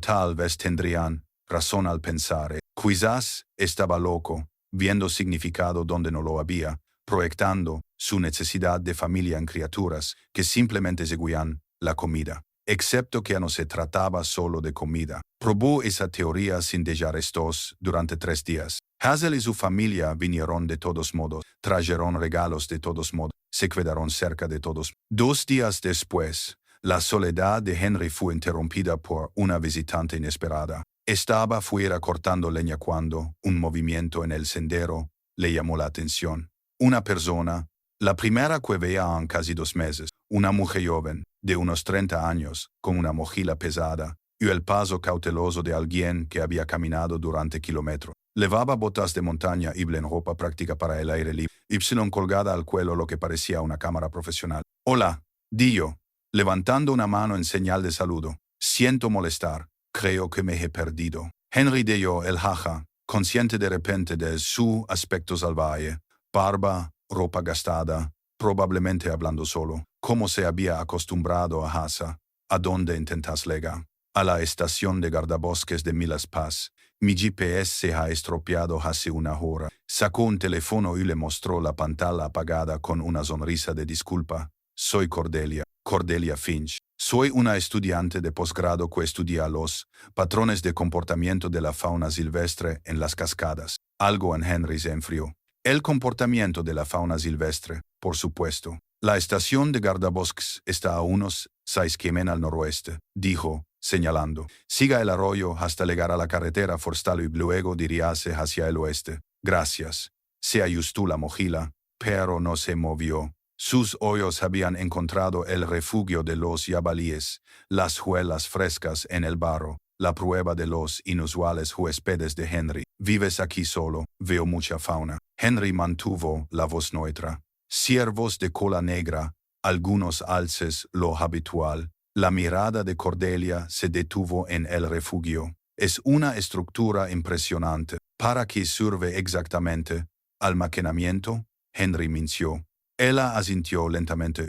Tal vez tendrían razón al pensar. Quizás estaba loco, viendo significado donde no lo había, proyectando su necesidad de familia en criaturas que simplemente seguían la comida. Excepto que ya no se trataba solo de comida. Probó esa teoría sin dejar estos durante 3 días. Hazel y su familia vinieron de todos modos, trajeron regalos de todos modos, se quedaron cerca de todos. 2 días después, la soledad de Henry fue interrumpida por una visitante inesperada. Estaba fuera cortando leña cuando un movimiento en el sendero le llamó la atención. Una persona, la primera que veía en casi 2 meses, una mujer joven, de unos 30 años, con una mochila pesada, y el paso cauteloso de alguien que había caminado durante kilómetros. Llevaba botas de montaña y en ropa práctica para el aire libre, y colgada al cuello lo que parecía una cámara profesional. «Hola», dijo, levantando una mano en señal de saludo. «Siento molestar, creo que me he perdido». Henry dio el jaja, consciente de repente de su aspecto salvaje, barba, ropa gastada, probablemente hablando solo, como se había acostumbrado a Hasa. ¿A dónde intentas llegar? A la estación de guardabosques de Millas Pass. Mi GPS se ha estropeado hace una hora. Sacó un teléfono y le mostró la pantalla apagada con una sonrisa de disculpa. Soy Cordelia Finch. Soy una estudiante de posgrado que estudia los patrones de comportamiento de la fauna silvestre en las cascadas. Algo en Henry se enfrió. El comportamiento de la fauna silvestre, por supuesto. La estación de guardabosques está a unos 6 km al noroeste, dijo, señalando. Siga el arroyo hasta llegar a la carretera forestal y luego diríase hacia el oeste. Gracias. Se ajustó la mochila, pero no se movió. Sus ojos habían encontrado el refugio de los jabalíes, las huellas frescas en el barro, la prueba de los inusuales huéspedes de Henry. «¿Vives aquí solo? Veo mucha fauna». Henry mantuvo la voz neutra. «Ciervos de cola negra, algunos alces, lo habitual». La mirada de Cordelia se detuvo en el refugio. «Es una estructura impresionante. ¿Para qué sirve exactamente? ¿Almacenamiento?» Henry minció. Ella asintió lentamente.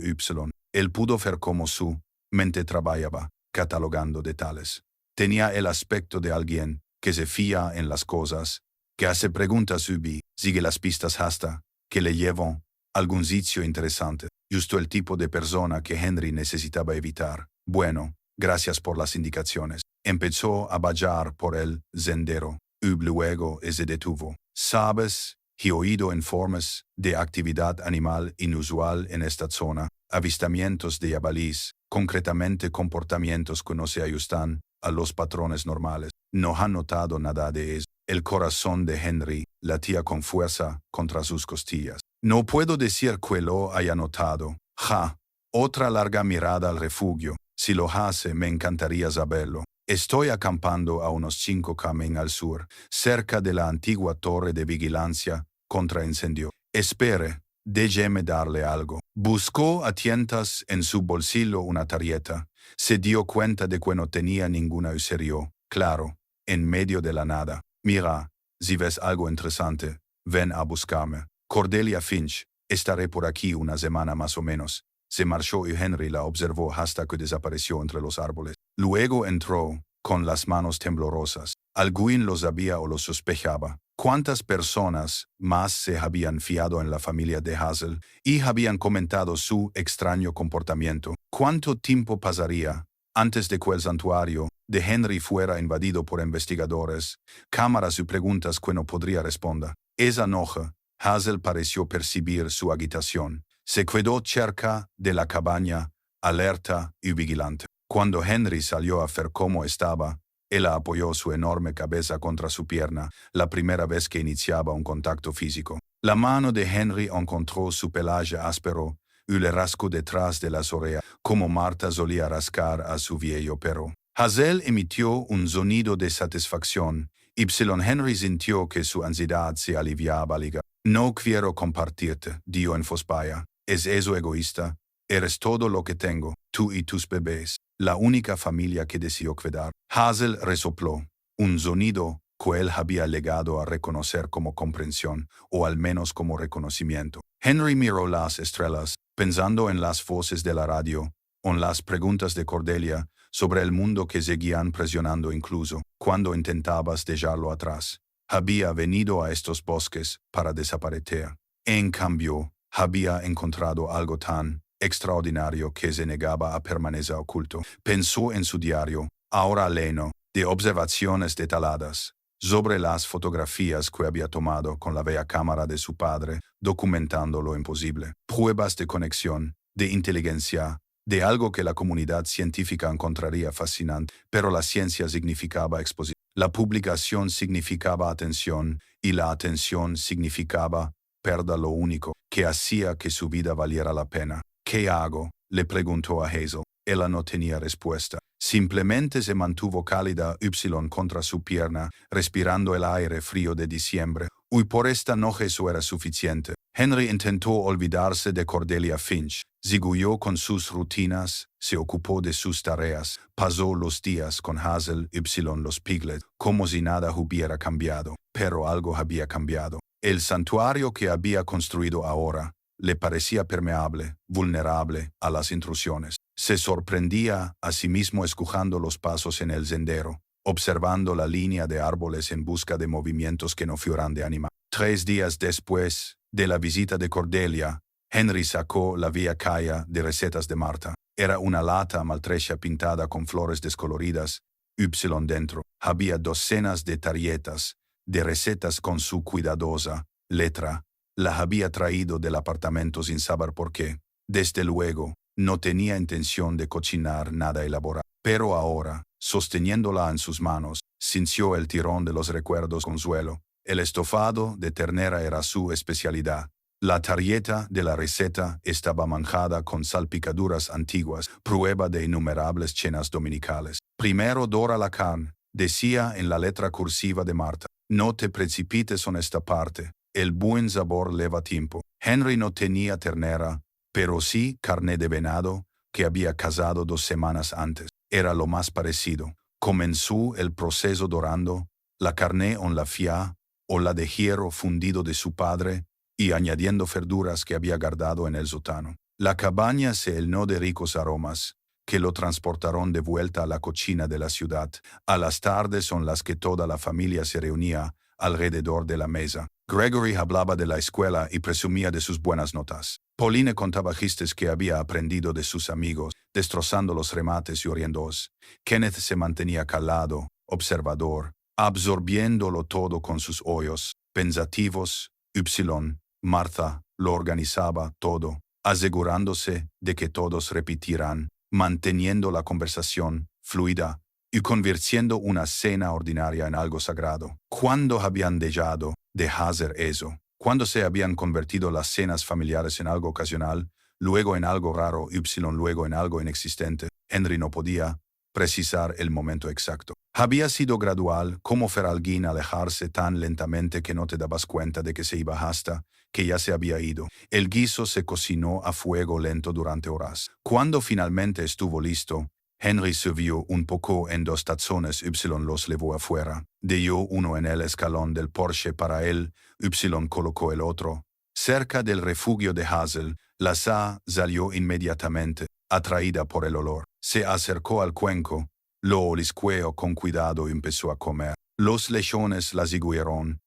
Él pudo ver cómo su mente trabajaba, catalogando detalles. Tenía el aspecto de alguien que se fía en las cosas, que hace preguntas y sigue las pistas hasta que le llevan a algún sitio interesante. Justo el tipo de persona que Henry necesitaba evitar. «Bueno, gracias por las indicaciones». Empezó a vagar por el sendero, y luego se detuvo. «¿Sabes? He oído informes de actividad animal inusual en esta zona, avistamientos de jabalíes, concretamente comportamientos que no se ajustan a los patrones normales. No ha notado nada de eso». El corazón de Henry latía con fuerza contra sus costillas. «No puedo decir que lo haya notado». «Ja». Otra larga mirada al refugio. «Si lo hace, me encantaría saberlo. Estoy acampando a unos 5 km al sur, cerca de la antigua torre de vigilancia contra incendio. Espere, déjeme darle algo». Buscó a tientas en su bolsillo una tarjeta. Se dio cuenta de que no tenía ninguna y se rió. «Claro, en medio de la nada. Mira, si ves algo interesante, ven a buscarme. Cordelia Finch, estaré por aquí una semana más o menos». Se marchó y Henry la observó hasta que desapareció entre los árboles. Luego entró, con las manos temblorosas. Alguien lo sabía o lo sospechaba. ¿Cuántas personas más se habían fiado en la familia de Hazel y habían comentado su extraño comportamiento? ¿Cuánto tiempo pasaría antes de que el santuario de Henry fuera invadido por investigadores, cámaras y preguntas que no podría responder? Esa noche, Hazel pareció percibir su agitación. Se quedó cerca de la cabaña, alerta y vigilante. Cuando Henry salió a ver cómo estaba, ella apoyó su enorme cabeza contra su pierna, la primera vez que iniciaba un contacto físico. La mano de Henry encontró su pelaje áspero y le rascó detrás de las orejas, como Marta solía rascar a su viejo perro. Hazel emitió un sonido de satisfacción. Henry sintió que su ansiedad se aliviaba. «No quiero compartirte», dijo en voz baja. «¿Es eso egoísta? Eres todo lo que tengo, tú y tus bebés, la única familia que deseo cuidar». Hazel resopló, un sonido que él había llegado a reconocer como comprensión, o al menos como reconocimiento. Henry miró las estrellas, pensando en las voces de la radio, en las preguntas de Cordelia sobre el mundo que seguían presionando incluso cuando intentabas dejarlo atrás. había venido a estos bosques para desaparecer. En cambio, había encontrado algo tan extraordinario que se negaba a permanecer oculto. Pensó en su diario, ahora lleno de observaciones detalladas sobre las fotografías que había tomado con la bella cámara de su padre, documentando lo imposible. Pruebas de conexión, de inteligencia, de algo que la comunidad científica encontraría fascinante, pero la ciencia significaba exposición. La publicación significaba atención, y la atención significaba perder lo único que hacía que su vida valiera la pena. ¿Qué hago?, le preguntó a Hazel. Ella no tenía respuesta. Simplemente se mantuvo cálida contra su pierna, respirando el aire frío de diciembre. Por esta noche eso era suficiente. Henry intentó olvidarse de Cordelia Finch. Siguió con sus rutinas, se ocupó de sus tareas, pasó los días con Hazel los Piglet, como si nada hubiera cambiado. Pero algo había cambiado. El santuario que había construido ahora le parecía permeable, vulnerable a las intrusiones. Se sorprendía a sí mismo escuchando los pasos en el sendero, observando la línea de árboles en busca de movimientos que no fueran de animal. 3 días después de la visita de Cordelia, Henry sacó la vieja caja de recetas de Marta. Era una lata maltrecha pintada con flores descoloridas, dentro. Había docenas de tarjetas, de recetas con su cuidadosa letra. La había traído del apartamento sin saber por qué. Desde luego, no tenía intención de cocinar nada elaborado. Pero ahora, sosteniéndola en sus manos, sintió el tirón de los recuerdos con consuelo. El estofado de ternera era su especialidad. La tarjeta de la receta estaba manchada con salpicaduras antiguas, prueba de innumerables cenas dominicales. Primero dora la carne, decía en la letra cursiva de Marta. No te precipites en esta parte. El buen sabor lleva tiempo. Henry no tenía ternera, pero sí carne de venado, que había cazado 2 semanas antes. Era lo más parecido. Comenzó el proceso dorando la carne en la fia o la de hierro fundido de su padre y añadiendo verduras que había guardado en el sótano. La cabaña se llenó de ricos aromas, que lo transportaron de vuelta a la cocina de la ciudad, a las tardes son las que toda la familia se reunía alrededor de la mesa. Gregory hablaba de la escuela y presumía de sus buenas notas. Pauline contaba chistes que había aprendido de sus amigos, destrozando los remates y riéndose. Kenneth se mantenía calado, observador, absorbiéndolo todo con sus ojos, pensativos. Martha lo organizaba todo, asegurándose de que todos repetirán, manteniendo la conversación fluida y convirtiendo una cena ordinaria en algo sagrado. ¿Cuándo habían dejado de hacer eso? ¿Cuándo se habían convertido las cenas familiares en algo ocasional, luego en algo raro y luego en algo inexistente? Henry no podía precisar el momento exacto. Había sido gradual, como ver a alguien alejarse tan lentamente que no te dabas cuenta de que se iba hasta que ya se había ido. El guiso se cocinó a fuego lento durante horas. Cuando finalmente estuvo listo, Henry sirvió un poco en 2 tazones los llevó afuera. Dio uno en el escalón del Porsche para él, colocó el otro. Cerca del refugio de Hazel, la salió inmediatamente, atraída por el olor. Se acercó al cuenco, lo olisqueó con cuidado y empezó a comer. Los lechones la siguieron,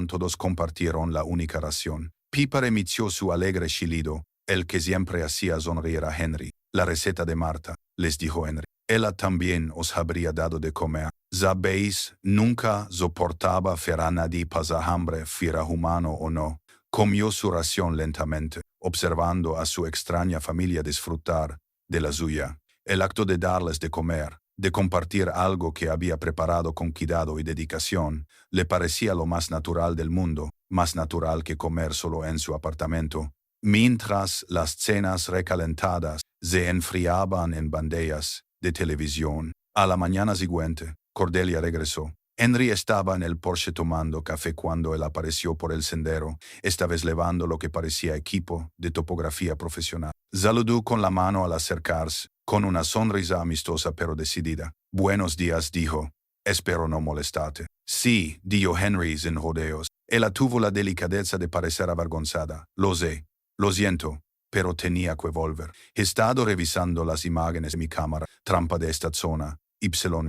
todos compartieron la única ración. Piper emitió su alegre chillido, el que siempre hacía sonreír a Henry. La receta de Marta, les dijo Henry. Ella también os habría dado de comer. Sabéis, nunca soportaba ver a nadie pasar hambre, fuera humano o no. Comió su ración lentamente, observando a su extraña familia disfrutar de la suya. El acto de darles de comer, de compartir algo que había preparado con cuidado y dedicación, le parecía lo más natural del mundo, más natural que comer solo en su apartamento. Mientras las cenas recalentadas se enfriaban en bandejas de televisión. A la mañana siguiente, Cordelia regresó. Henry estaba en el Porsche tomando café cuando él apareció por el sendero, esta vez llevando lo que parecía equipo de topografía profesional. Saludó con la mano al acercarse, con una sonrisa amistosa pero decidida. Buenos días, dijo. Espero no molestarte. Sí, dijo Henry sin rodeos. Ella tuvo la delicadeza de parecer avergonzada. Lo sé. Lo siento, pero tenía que volver. He estado revisando las imágenes de mi cámara, trampa de esta zona,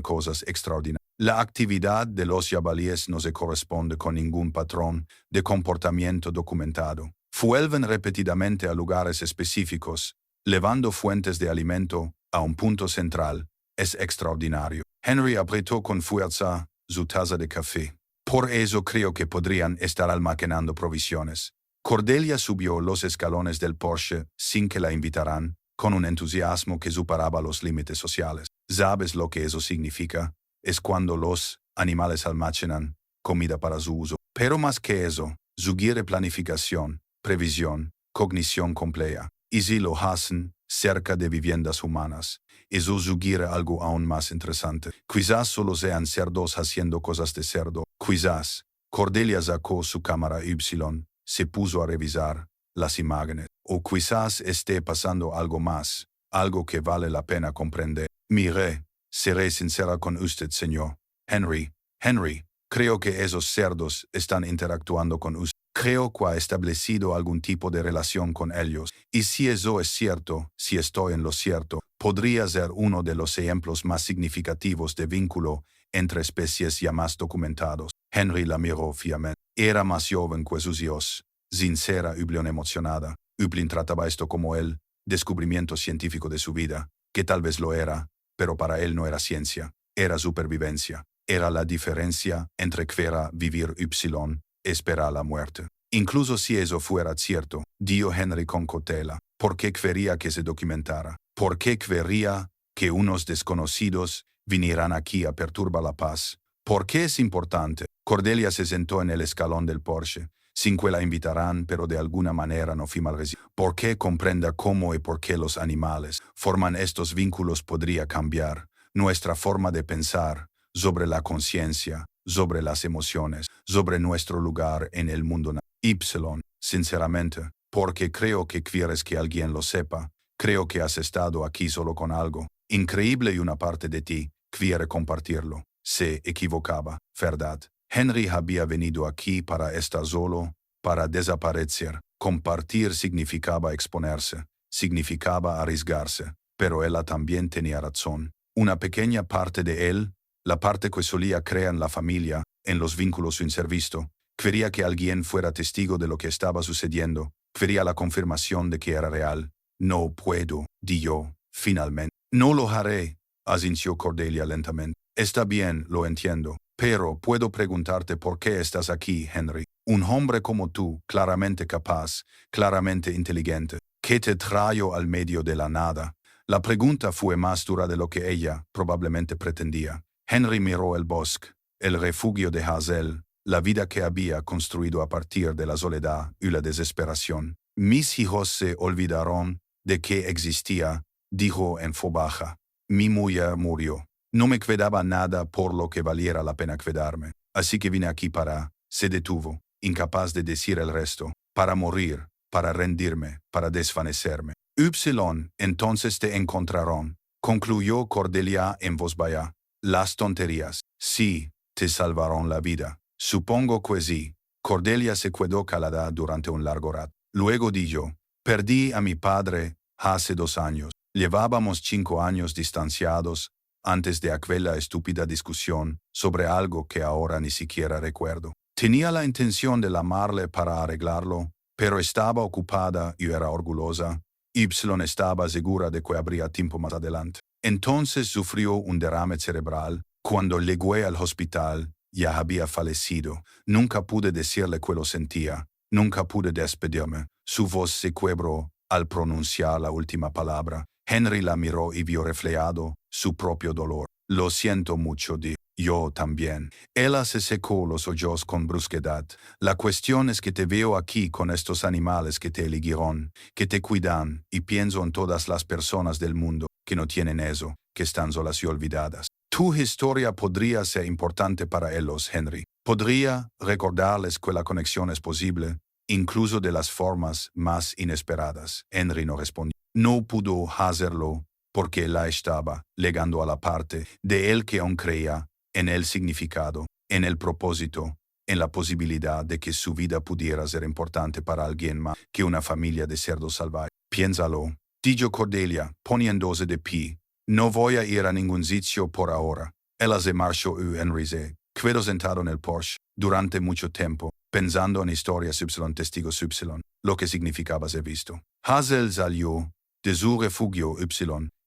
cosas extraordinarias. La actividad de los jabalíes no se corresponde con ningún patrón de comportamiento documentado. Vuelven repetidamente a lugares específicos, llevando fuentes de alimento a un punto central. Es extraordinario. Henry apretó con fuerza su taza de café. Por eso creo que podrían estar almacenando provisiones. Cordelia subió los escalones del Porsche sin que la invitaran, con un entusiasmo que superaba los límites sociales. ¿Sabes lo que eso significa? Es cuando los animales almacenan comida para su uso. Pero más que eso, sugiere planificación, previsión, cognición compleja. Y si lo hacen cerca de viviendas humanas, eso sugiere algo aún más interesante. Quizás solo sean cerdos haciendo cosas de cerdo. Quizás. Cordelia sacó su cámara Y, se puso a revisar las imágenes. O quizás esté pasando algo más, algo que vale la pena comprender. Mire, seré sincera con usted, señor. Henry, creo que esos cerdos están interactuando con usted. Creo que ha establecido algún tipo de relación con ellos. Y si eso es cierto, si estoy en lo cierto, podría ser uno de los ejemplos más significativos de vínculo entre especies ya más documentados. Henry la miró fijamente. Era más joven que sus hijos, sincera y bien emocionada. Ublin trataba esto como el descubrimiento científico de su vida, que tal vez lo era, pero para él no era ciencia, era supervivencia. Era la diferencia entre querer vivir y esperar la muerte. Incluso si eso fuera cierto, dijo Henry con cautela, ¿por qué querría que se documentara? ¿Por qué querría que unos desconocidos vinieran aquí a perturbar la paz? ¿Por qué es importante? Cordelia se sentó en el escalón del Porsche, sin que la invitaran, pero de alguna manera no fue mal recibida. ¿Por qué comprenda cómo y por qué los animales forman estos vínculos podría cambiar nuestra forma de pensar sobre la conciencia, sobre las emociones, sobre nuestro lugar en el mundo? Sinceramente, porque creo que quieres que alguien lo sepa, creo que has estado aquí solo con algo increíble y una parte de ti quiere compartirlo. Se equivocaba, ¿verdad? Henry había venido aquí para estar solo, para desaparecer. Compartir significaba exponerse, significaba arriesgarse, pero ella también tenía razón. Una pequeña parte de él, la parte que solía creer en la familia, en los vínculos sin ser visto, quería que alguien fuera testigo de lo que estaba sucediendo, quería la confirmación de que era real. No puedo, dijo, finalmente. No lo haré, asintió Cordelia lentamente. Está bien, lo entiendo, pero puedo preguntarte por qué estás aquí, Henry. Un hombre como tú, claramente capaz, claramente inteligente, ¿qué te trajo al medio de la nada? La pregunta fue más dura de lo que ella probablemente pretendía. Henry miró el bosque, el refugio de Hazel, la vida que había construido a partir de la soledad y la desesperación. Mis hijos se olvidaron de que existía, dijo en voz baja. Mi mujer murió. No me quedaba nada por lo que valiera la pena quedarme. Así que vine aquí para... Se detuvo, incapaz de decir el resto. Para morir, para rendirme, para desvanecerme. Entonces te encontraron, concluyó Cordelia en voz baja. Las tonterías. Sí, te salvaron la vida. Supongo que sí. Cordelia se quedó calada durante un largo rato. Luego dijo, perdí a mi padre hace 2 años. Llevábamos 5 años distanciados antes de aquella estúpida discusión sobre algo que ahora ni siquiera recuerdo. Tenía la intención de llamarle para arreglarlo, pero estaba ocupada y era orgullosa. Y estaba segura de que habría tiempo más adelante. Entonces sufrió un derrame cerebral. Cuando llegué al hospital, ya había fallecido. Nunca pude decirle que lo sentía. Nunca pude despedirme. Su voz se quebró al pronunciar la última palabra. Henry la miró y vio reflejado su propio dolor. Lo siento mucho, dijo. Yo también. Ella se secó los ojos con brusquedad. La cuestión es que te veo aquí con estos animales que te eligieron, que te cuidan, y pienso en todas las personas del mundo que no tienen eso, que están solas y olvidadas. Tu historia podría ser importante para ellos, Henry. Podría recordarles que la conexión es posible, incluso de las formas más inesperadas. Henry no respondió. No pudo hacerlo porque la estaba legando a la parte de él que aún creía en el significado, en el propósito, en la posibilidad de que su vida pudiera ser importante para alguien más que una familia de cerdos salvajes. Piénsalo, dijo Cordelia, poniéndose de pie. No voy a ir a ningún sitio por ahora. Ella se marchó y Henry se quedó sentado en el Porsche durante mucho tiempo, pensando en historias testigos lo que significaba ser visto. Hazel salió de su refugio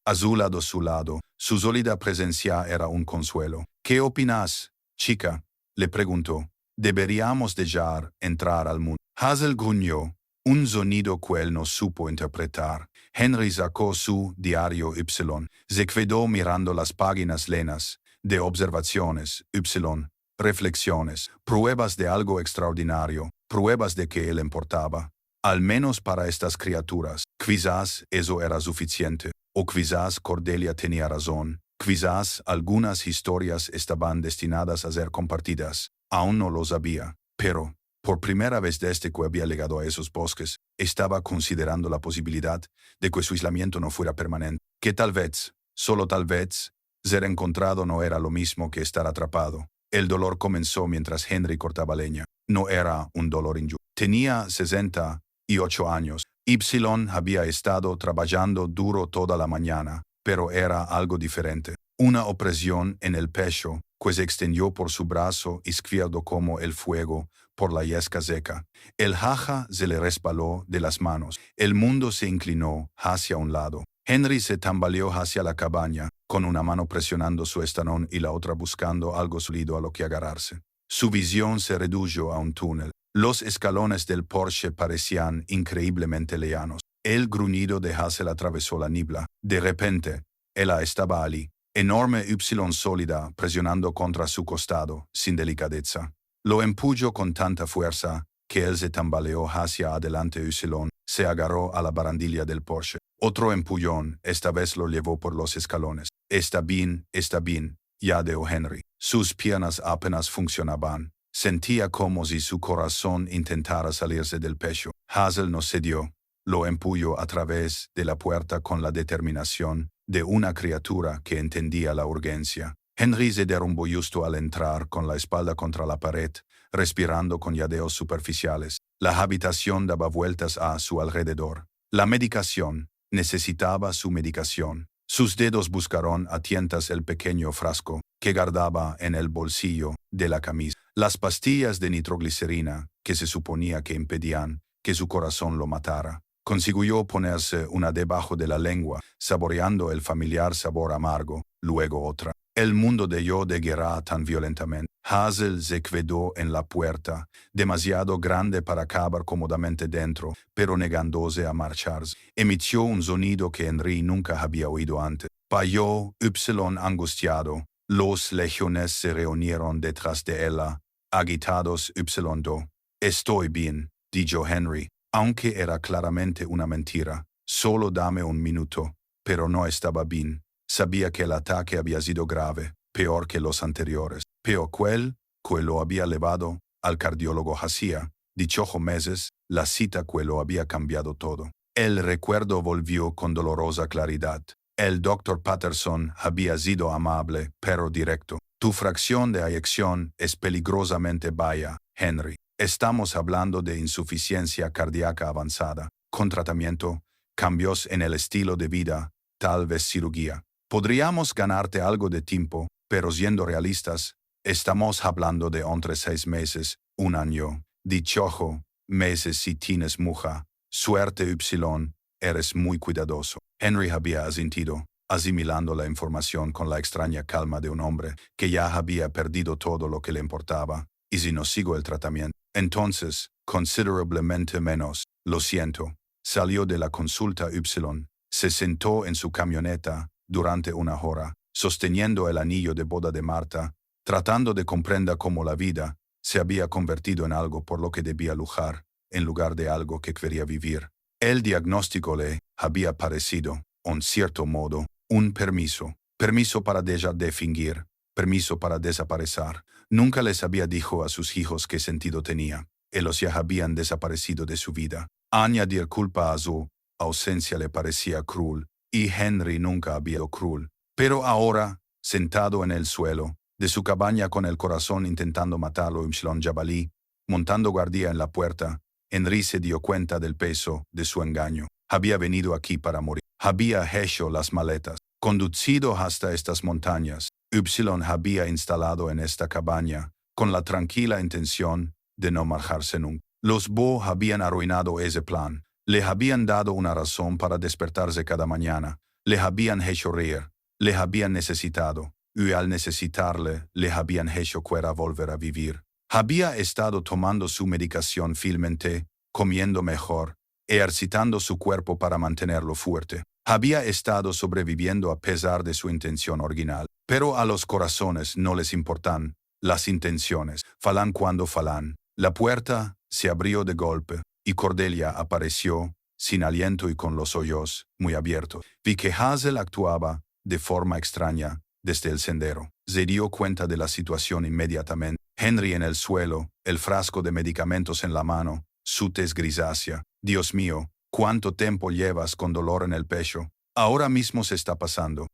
a su lado, su sólida presencia era un consuelo. ¿Qué opinas, chica?, le preguntó. Deberíamos dejar entrar al mundo. Hazel gruñó, un sonido que él no supo interpretar. Henry sacó su diario se quedó mirando las páginas llenas de observaciones, reflexiones, pruebas de algo extraordinario, pruebas de que él importaba. Al menos para estas criaturas. Quizás eso era suficiente, o quizás Cordelia tenía razón, quizás algunas historias estaban destinadas a ser compartidas. Aún no lo sabía, pero, por primera vez desde que había llegado a esos bosques, estaba considerando la posibilidad de que su aislamiento no fuera permanente, que tal vez, solo tal vez, ser encontrado no era lo mismo que estar atrapado. El dolor comenzó mientras Henry cortaba leña. No era un dolor injusto. Tenía 68 años. Había estado trabajando duro toda la mañana, pero era algo diferente. Una opresión en el pecho, que se extendió por su brazo izquierdo como el fuego por la yesca seca. El jaja se le resbaló de las manos. El mundo se inclinó hacia un lado. Henry se tambaleó hacia la cabaña, con una mano presionando su estanón y la otra buscando algo sólido a lo que agarrarse. Su visión se redujo a un túnel. Los escalones del Porsche parecían increíblemente lejanos. El gruñido de Hazel atravesó la niebla. De repente, ella estaba allí, enorme sólida, presionando contra su costado, sin delicadeza. Lo empujó con tanta fuerza que él se tambaleó hacia adelante y se agarró a la barandilla del Porsche. Otro empullón, esta vez lo llevó por los escalones. Está bien, yadeó Henry. Sus piernas apenas funcionaban. Sentía como si su corazón intentara salirse del pecho. Hazel no cedió. Lo empujó a través de la puerta con la determinación de una criatura que entendía la urgencia. Henry se derrumbó justo al entrar con la espalda contra la pared, respirando con jadeos superficiales. La habitación daba vueltas a su alrededor. La medicación. Necesitaba su medicación. Sus dedos buscaron a tientas el pequeño frasco que guardaba en el bolsillo de la camisa. Las pastillas de nitroglicerina que se suponía que impedían que su corazón lo matara. Consiguió ponerse una debajo de la lengua, saboreando el familiar sabor amargo, luego otra. El mundo dejó de guerra tan violentamente. Hazel se quedó en la puerta, demasiado grande para caber cómodamente dentro, pero negándose a marcharse. Emitió un sonido que Henry nunca había oído antes. Payó angustiado. Los legiones se reunieron detrás de ella, agitados do. Estoy bien, dijo Henry, aunque era claramente una mentira. Solo dame un minuto, pero no estaba bien. Sabía que el ataque había sido grave, peor que los anteriores. Peor que lo había llevado al cardiólogo hacía 18 meses, la cita que lo había cambiado todo. El recuerdo volvió con dolorosa claridad. El Dr. Patterson había sido amable, pero directo. Tu fracción de eyección es peligrosamente baja, Henry. Estamos hablando de insuficiencia cardíaca avanzada, con tratamiento, cambios en el estilo de vida, tal vez cirugía. Podríamos ganarte algo de tiempo, pero siendo realistas, estamos hablando de entre 6 meses, un año. 18 meses si tienes mujer. Suerte eres muy cuidadoso. Henry había asentido, asimilando la información con la extraña calma de un hombre que ya había perdido todo lo que le importaba. Y si no sigo el tratamiento, entonces, considerablemente menos. Lo siento. Salió de la consulta se sentó en su camioneta durante una hora, sosteniendo el anillo de boda de Marta, tratando de comprender cómo la vida se había convertido en algo por lo que debía luchar, en lugar de algo que quería vivir. El diagnóstico le había parecido, en cierto modo, un permiso para dejar de fingir, permiso para desaparecer. Nunca les había dicho a sus hijos qué sentido tenía. Ellos ya habían desaparecido de su vida. Añadir culpa a su ausencia le parecía cruel, y Henry nunca había sido cruel. Pero ahora, sentado en el suelo de su cabaña con el corazón intentando matarlo en jabalí, montando guardia en la puerta, Henry se dio cuenta del peso de su engaño. Había venido aquí para morir. Había hecho las maletas, conducido hasta estas montañas, Y había instalado en esta cabaña, con la tranquila intención de no marcharse nunca. Los Bo habían arruinado ese plan. Le habían dado una razón para despertarse cada mañana. Le habían hecho reír. Le habían necesitado. Y al necesitarle, le habían hecho querer volver a vivir. Había estado tomando su medicación fielmente, comiendo mejor, ejercitando su cuerpo para mantenerlo fuerte. Había estado sobreviviendo a pesar de su intención original. Pero a los corazones no les importan las intenciones. Falan cuando falan. La puerta se abrió de golpe y Cordelia apareció, sin aliento y con los ojos muy abiertos. Vi que Hazel actuaba de forma extraña desde el sendero. Se dio cuenta de la situación inmediatamente. Henry en el suelo, el frasco de medicamentos en la mano, su tez grisácea. Dios mío, ¿cuánto tiempo llevas con dolor en el pecho? Ahora mismo se está pasando.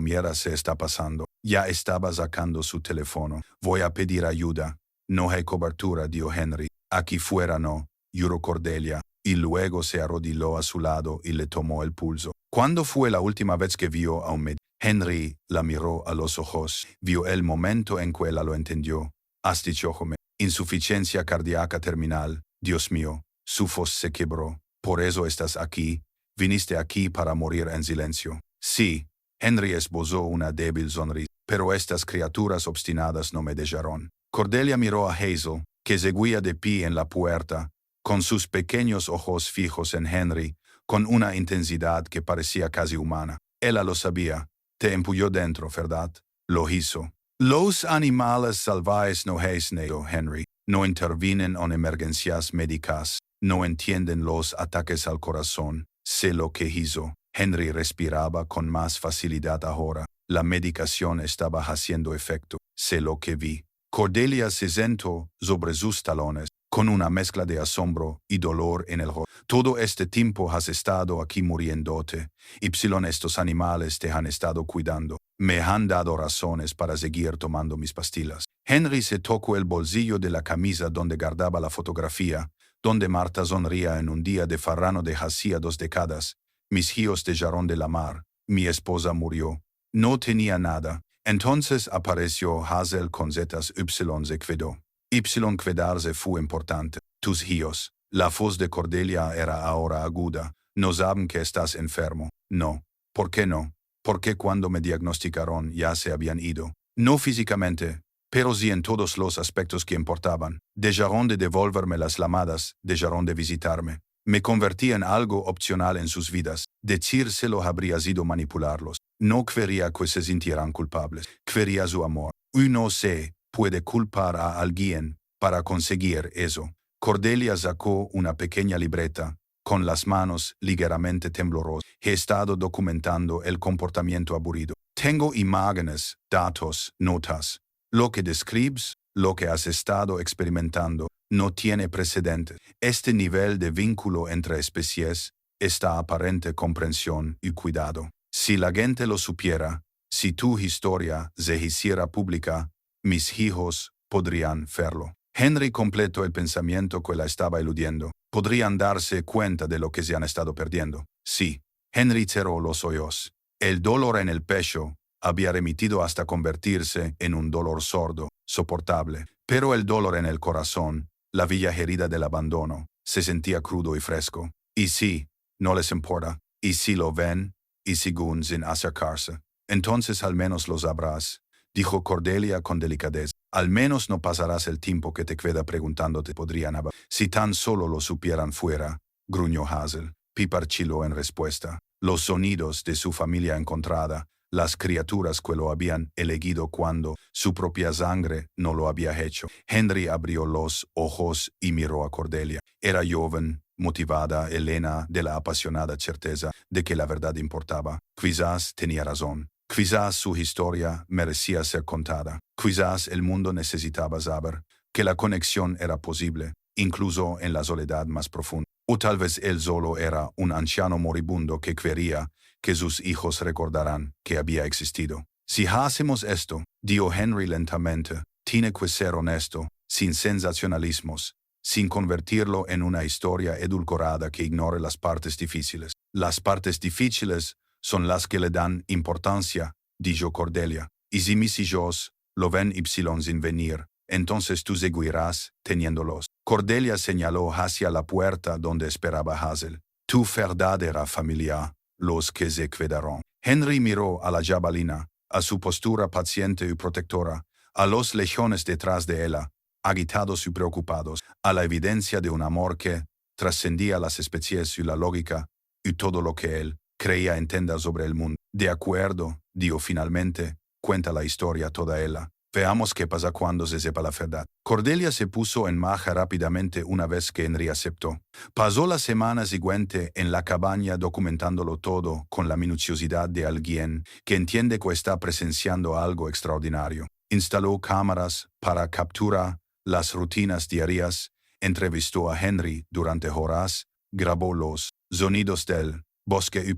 Mira, se está pasando. Ya estaba sacando su teléfono. Voy a pedir ayuda. No hay cobertura, dijo Henry. Aquí fuera no, juró Cordelia, y luego se arrodilló a su lado y le tomó el pulso. ¿Cuándo fue la última vez que vio a un médico? Henry la miró a los ojos. Vio el momento en que ella lo entendió. Has dicho, insuficiencia cardíaca terminal. Dios mío, su voz se quebró. Por eso estás aquí. Viniste aquí para morir en silencio. Sí. Henry esbozó una débil sonrisa. Pero estas criaturas obstinadas no me dejaron. Cordelia miró a Hazel, que seguía de pie en la puerta, con sus pequeños ojos fijos en Henry, con una intensidad que parecía casi humana. Ella lo sabía. Te empujó dentro, ¿verdad? Lo hizo. Los animales salvajes no hacen eso, Henry. No intervienen en emergencias médicas. No entienden los ataques al corazón. Sé lo que hizo. Henry respiraba con más facilidad ahora. La medicación estaba haciendo efecto. Sé lo que vi. Cordelia se sentó sobre sus talones, con una mezcla de asombro y dolor en el rostro. Todo este tiempo has estado aquí muriéndote. Estos animales te han estado cuidando. Me han dado razones para seguir tomando mis pastillas. Henry se tocó el bolsillo de la camisa donde guardaba la fotografía, donde Marta sonría en un día de farrano de hacía 2 décadas. Mis hijos dejaron de la mar. Mi esposa murió. No tenía nada. Entonces apareció Hazel con zetas se quedó. Quedarse fue importante. Tus hijos. La voz de Cordelia era ahora aguda. No saben que estás enfermo. No. ¿Por qué no? Porque cuando me diagnosticaron ya se habían ido. No físicamente, pero sí en todos los aspectos que importaban. Dejaron de devolverme las llamadas, dejaron de visitarme. Me convertí en algo opcional en sus vidas. Decírselo habría sido manipularlos. No quería que se sintieran culpables. Quería su amor. Uno se puede culpar a alguien para conseguir eso. Cordelia sacó una pequeña libreta, con las manos ligeramente temblorosas. He estado documentando el comportamiento aburrido. Tengo imágenes, datos, notas. Lo que describes, lo que has estado experimentando, no tiene precedentes. Este nivel de vínculo entre especies, esta aparente comprensión y cuidado. Si la gente lo supiera, si tu historia se hiciera pública, mis hijos podrían verlo. Henry completó el pensamiento que la estaba eludiendo. Podrían darse cuenta de lo que se han estado perdiendo. Sí. Henry cerró los ojos. El dolor en el pecho había remitido hasta convertirse en un dolor sordo, soportable. Pero el dolor en el corazón, la villa herida del abandono, se sentía crudo y fresco. Y sí, no les importa. Y si lo ven, y siguen sin acercarse, entonces al menos los sabrás, dijo Cordelia con delicadeza. Al menos no pasarás el tiempo que te queda preguntándote podrían haber. Si tan solo lo supieran fuera, gruñó Hazel. Piper chilló en respuesta. Los sonidos de su familia encontrada, las criaturas que lo habían elegido cuando su propia sangre no lo había hecho. Henry abrió los ojos y miró a Cordelia. Era joven, motivada, Elena de la apasionada certeza de que la verdad importaba. Quizás tenía razón. Quizás su historia merecía ser contada. Quizás el mundo necesitaba saber que la conexión era posible, incluso en la soledad más profunda. O tal vez él solo era un anciano moribundo que quería que sus hijos recordaran que había existido. Si hacemos esto, dijo Henry lentamente, tiene que ser honesto, sin sensacionalismos, sin convertirlo en una historia edulcorada que ignore las partes difíciles. Las partes difíciles son las que le dan importancia, dijo Cordelia. Y si mis hijos lo ven y sin venir, entonces tú seguirás teniéndolos. Cordelia señaló hacia la puerta donde esperaba Hazel. Tu verdadera familia, los que se quedaron. Henry miró a la jabalina, a su postura paciente y protectora, a los lejones detrás de ella, agitados y preocupados, a la evidencia de un amor que trascendía las especies y la lógica, y todo lo que él creía entender sobre el mundo. De acuerdo, dijo finalmente, cuenta la historia toda ella. Veamos qué pasa cuando se sepa la verdad. Cordelia se puso en marcha rápidamente una vez que Henry aceptó. Pasó la semana siguiente en la cabaña documentándolo todo con la minuciosidad de alguien que entiende que está presenciando algo extraordinario. Instaló cámaras para capturar las rutinas diarias, entrevistó a Henry durante horas, grabó los sonidos del bosque Y,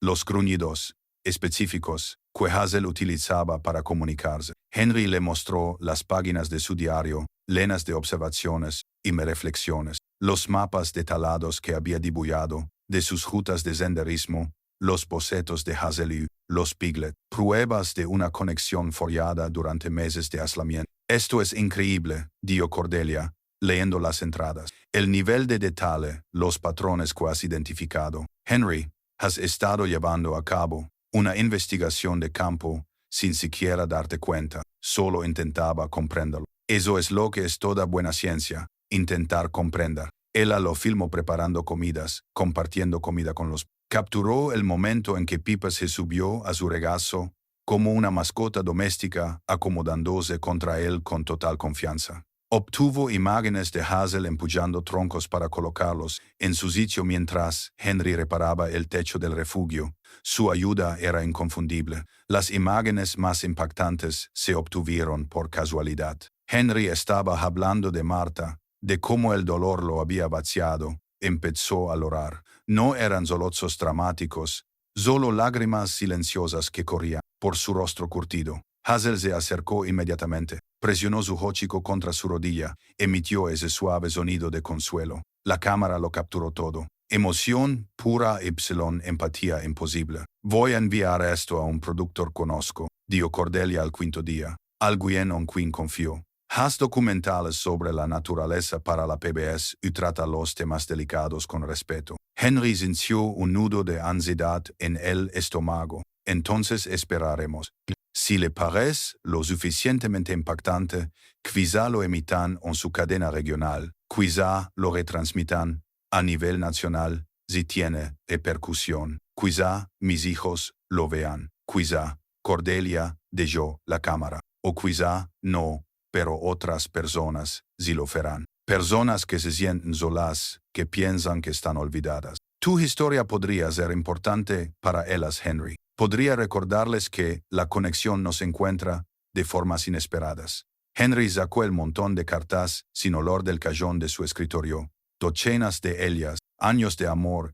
los gruñidos específicos que Hazel utilizaba para comunicarse. Henry le mostró las páginas de su diario, llenas de observaciones y reflexiones, los mapas detallados que había dibujado de sus rutas de senderismo, los bocetos de Hazel y los Piglet, pruebas de una conexión forzada durante meses de aislamiento. Esto es increíble, dijo Cordelia, leyendo las entradas. El nivel de detalle, los patrones que has identificado. Henry, has estado llevando a cabo una investigación de campo sin siquiera darte cuenta. Solo intentaba comprenderlo. Eso es lo que es toda buena ciencia, intentar comprender. Ella lo filmó preparando comidas, compartiendo comida con los. Capturó el momento en que Pipa se subió a su regazo como una mascota doméstica, acomodándose contra él con total confianza. Obtuvo imágenes de Hazel empujando troncos para colocarlos en su sitio mientras Henry reparaba el techo del refugio. Su ayuda era inconfundible. Las imágenes más impactantes se obtuvieron por casualidad. Henry estaba hablando de Marta, de cómo el dolor lo había vaciado. Empezó a llorar. No eran sollozos dramáticos, solo lágrimas silenciosas que corrían por su rostro curtido. Hazel se acercó inmediatamente, presionó su hocico contra su rodilla, emitió ese suave sonido de consuelo. La cámara lo capturó todo. Emoción pura empatía imposible. Voy a enviar esto a un productor conozco, dijo Cordelia al quinto día. Alguien en quien confió. Haz documentales sobre la naturaleza para la PBS y trata los temas delicados con respeto. Henry sintió un nudo de ansiedad en el estómago. Entonces esperaremos. Si le parece lo suficientemente impactante, quizá lo emitan en su cadena regional, quizá lo retransmitan a nivel nacional, si tiene repercusión. Quizá mis hijos lo vean. Quizá Cordelia dejó la cámara. O quizá no, pero otras personas sí lo verán. Personas que se sienten solas, que piensan que están olvidadas. Tu historia podría ser importante para ellas, Henry. Podría recordarles que la conexión nos encuentra de formas inesperadas. Henry sacó el montón de cartas sin olor del cajón de su escritorio. Docenas de ellas, años de amor,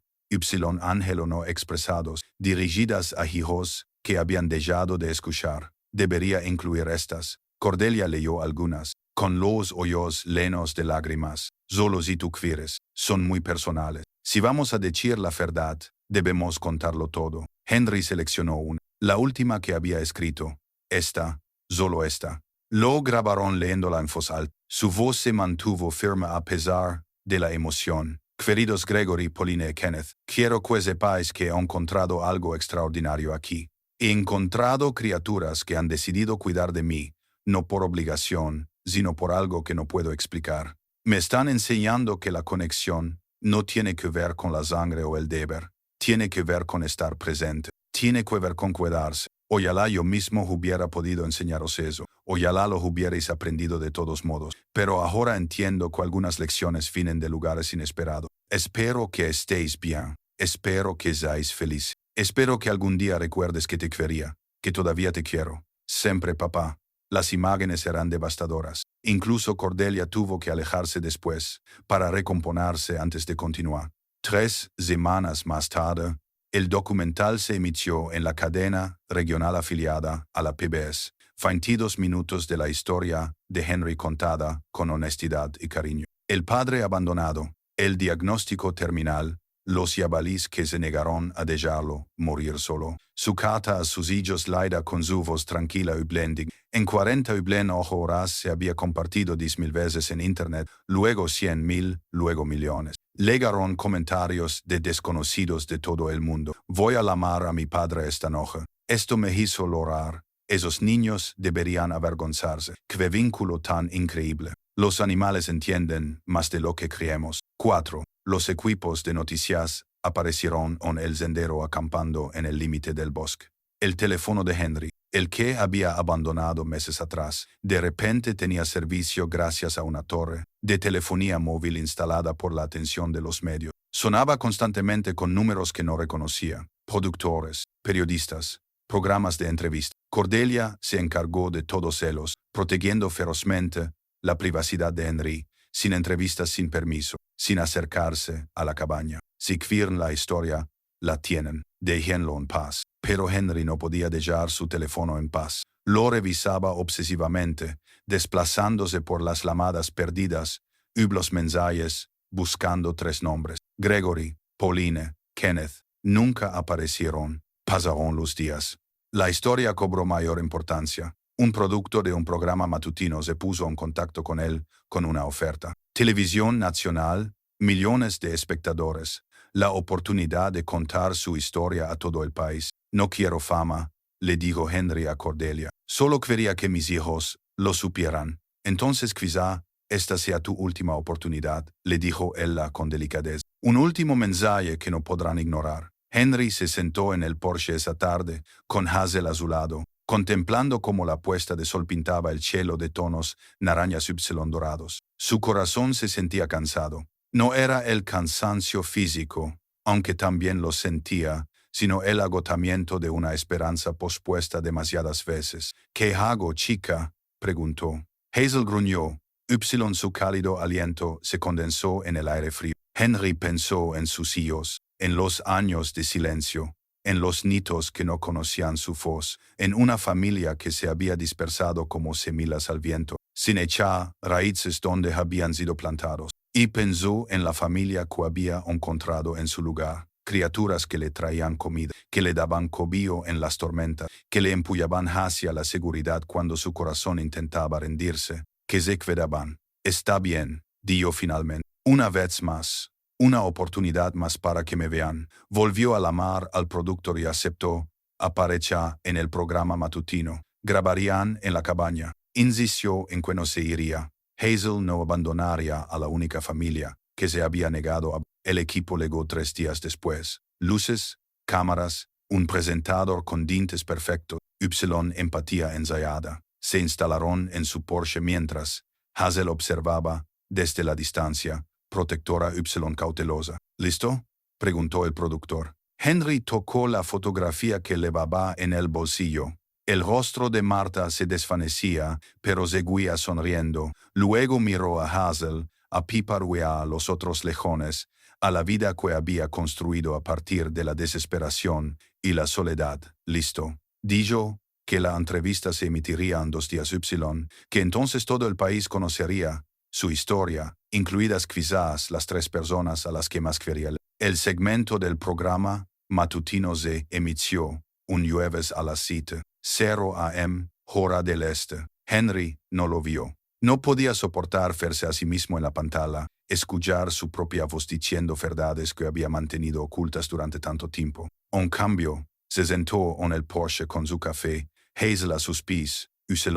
ángelo no expresados, dirigidas a hijos que habían dejado de escuchar. Debería incluir estas. Cordelia leyó algunas, con los ojos llenos de lágrimas. Solo si tú quieres, son muy personales. Si vamos a decir la verdad, debemos contarlo todo. Henry seleccionó una, la última que había escrito. Esta, solo esta. Lo grabaron leyéndola en voz alta. Su voz se mantuvo firme a pesar de la emoción. Queridos Gregory, Pauline y Kenneth, quiero que sepáis que he encontrado algo extraordinario aquí. He encontrado criaturas que han decidido cuidar de mí, no por obligación, sino por algo que no puedo explicar. Me están enseñando que la conexión no tiene que ver con la sangre o el deber, tiene que ver con estar presente, tiene que ver con cuidarse. Ojalá yo mismo hubiera podido enseñaros eso, ojalá lo hubierais aprendido de todos modos, pero ahora entiendo que algunas lecciones vienen de lugares inesperados. Espero que estéis bien, espero que seáis felices, espero que algún día recuerdes que te quería, que todavía te quiero. Siempre, papá. Las imágenes eran devastadoras. Incluso Cordelia tuvo que alejarse después, para recomponerse antes de continuar. 3 semanas más tarde, el documental se emitió en la cadena regional afiliada a la PBS. 22 minutos de la historia de Henry contada con honestidad y cariño. El padre abandonado, el diagnóstico terminal, los jabalíes que se negaron a dejarlo morir solo. Su carta a sus hijos laida con su voz tranquila y blendig. En 40 y blen horas se había compartido 10.000 veces en internet, luego 100.000, luego millones. Llegaron comentarios de desconocidos de todo el mundo. Voy a llamar a mi padre esta noche. Esto me hizo llorar. Esos niños deberían avergonzarse. ¡Qué vínculo tan increíble! Los animales entienden más de lo que creemos. 4. Los equipos de noticias aparecieron en el sendero acampando en el límite del bosque. El teléfono de Henry, el que había abandonado meses atrás, de repente tenía servicio gracias a una torre de telefonía móvil instalada por la atención de los medios. Sonaba constantemente con números que no reconocía. Productores, periodistas, programas de entrevista. Cordelia se encargó de todos ellos, protegiendo ferozmente la privacidad de Henry, sin entrevistas sin permiso, sin acercarse a la cabaña. Si quieren la historia, la tienen, déjenlo en paz. Pero Henry no podía dejar su teléfono en paz. Lo revisaba obsesivamente, desplazándose por las llamadas perdidas, los mensajes, buscando 3 nombres. Gregory, Pauline, Kenneth, nunca aparecieron. Pasaron los días. La historia cobró mayor importancia. Un productor de un programa matutino se puso en contacto con él con una oferta. Televisión nacional, millones de espectadores, la oportunidad de contar su historia a todo el país. No quiero fama, le dijo Henry a Cordelia. Solo quería que mis hijos lo supieran. Entonces quizá esta sea tu última oportunidad, le dijo ella con delicadeza. Un último mensaje que no podrán ignorar. Henry se sentó en el porche esa tarde, con Hazel a su lado, contemplando cómo la puesta de sol pintaba el cielo de tonos naranjas dorados. Su corazón se sentía cansado. No era el cansancio físico, aunque también lo sentía, sino el agotamiento de una esperanza pospuesta demasiadas veces. ¿Qué hago, chica?, preguntó. Hazel gruñó. Su cálido aliento se condensó en el aire frío. Henry pensó en sus hijos, en los años de silencio, en los nitos que no conocían su voz, en una familia que se había dispersado como semillas al viento, sin echar raíces donde habían sido plantados. Y pensó en la familia que había encontrado en su lugar, criaturas que le traían comida, que le daban cobijo en las tormentas, que le empujaban hacia la seguridad cuando su corazón intentaba rendirse, que se quedaban. Está bien, dijo finalmente. Una vez más. Una oportunidad más para que me vean. Volvió a llamar al productor y aceptó. Apareció en el programa matutino. Grabarían en la cabaña. Insistió en que no se iría. Hazel no abandonaría a la única familia que se había negado a... El equipo llegó 3 días después. Luces, cámaras, un presentador con dientes perfectos, empatía ensayada. Se instalaron en su Porsche mientras Hazel observaba, desde la distancia, protectora cautelosa. ¿Listo?, preguntó el productor. Henry tocó la fotografía que llevaba en el bolsillo. El rostro de Marta se desvanecía, pero seguía sonriendo. Luego miró a Hazel, a Piper y a los otros lejones, a la vida que había construido a partir de la desesperación y la soledad. ¿Listo?, dijo, que la entrevista se emitiría en 2 días que entonces todo el país conocería su historia, incluidas quizás las 3 personas a las que más quería. El segmento del programa matutino se emitió un jueves a las 7:00 am, hora del este. Henry no lo vio. No podía soportar verse a sí mismo en la pantalla, escuchar su propia voz diciendo verdades que había mantenido ocultas durante tanto tiempo. En cambio, se sentó en el Porsche con su café, Hazel a sus pies,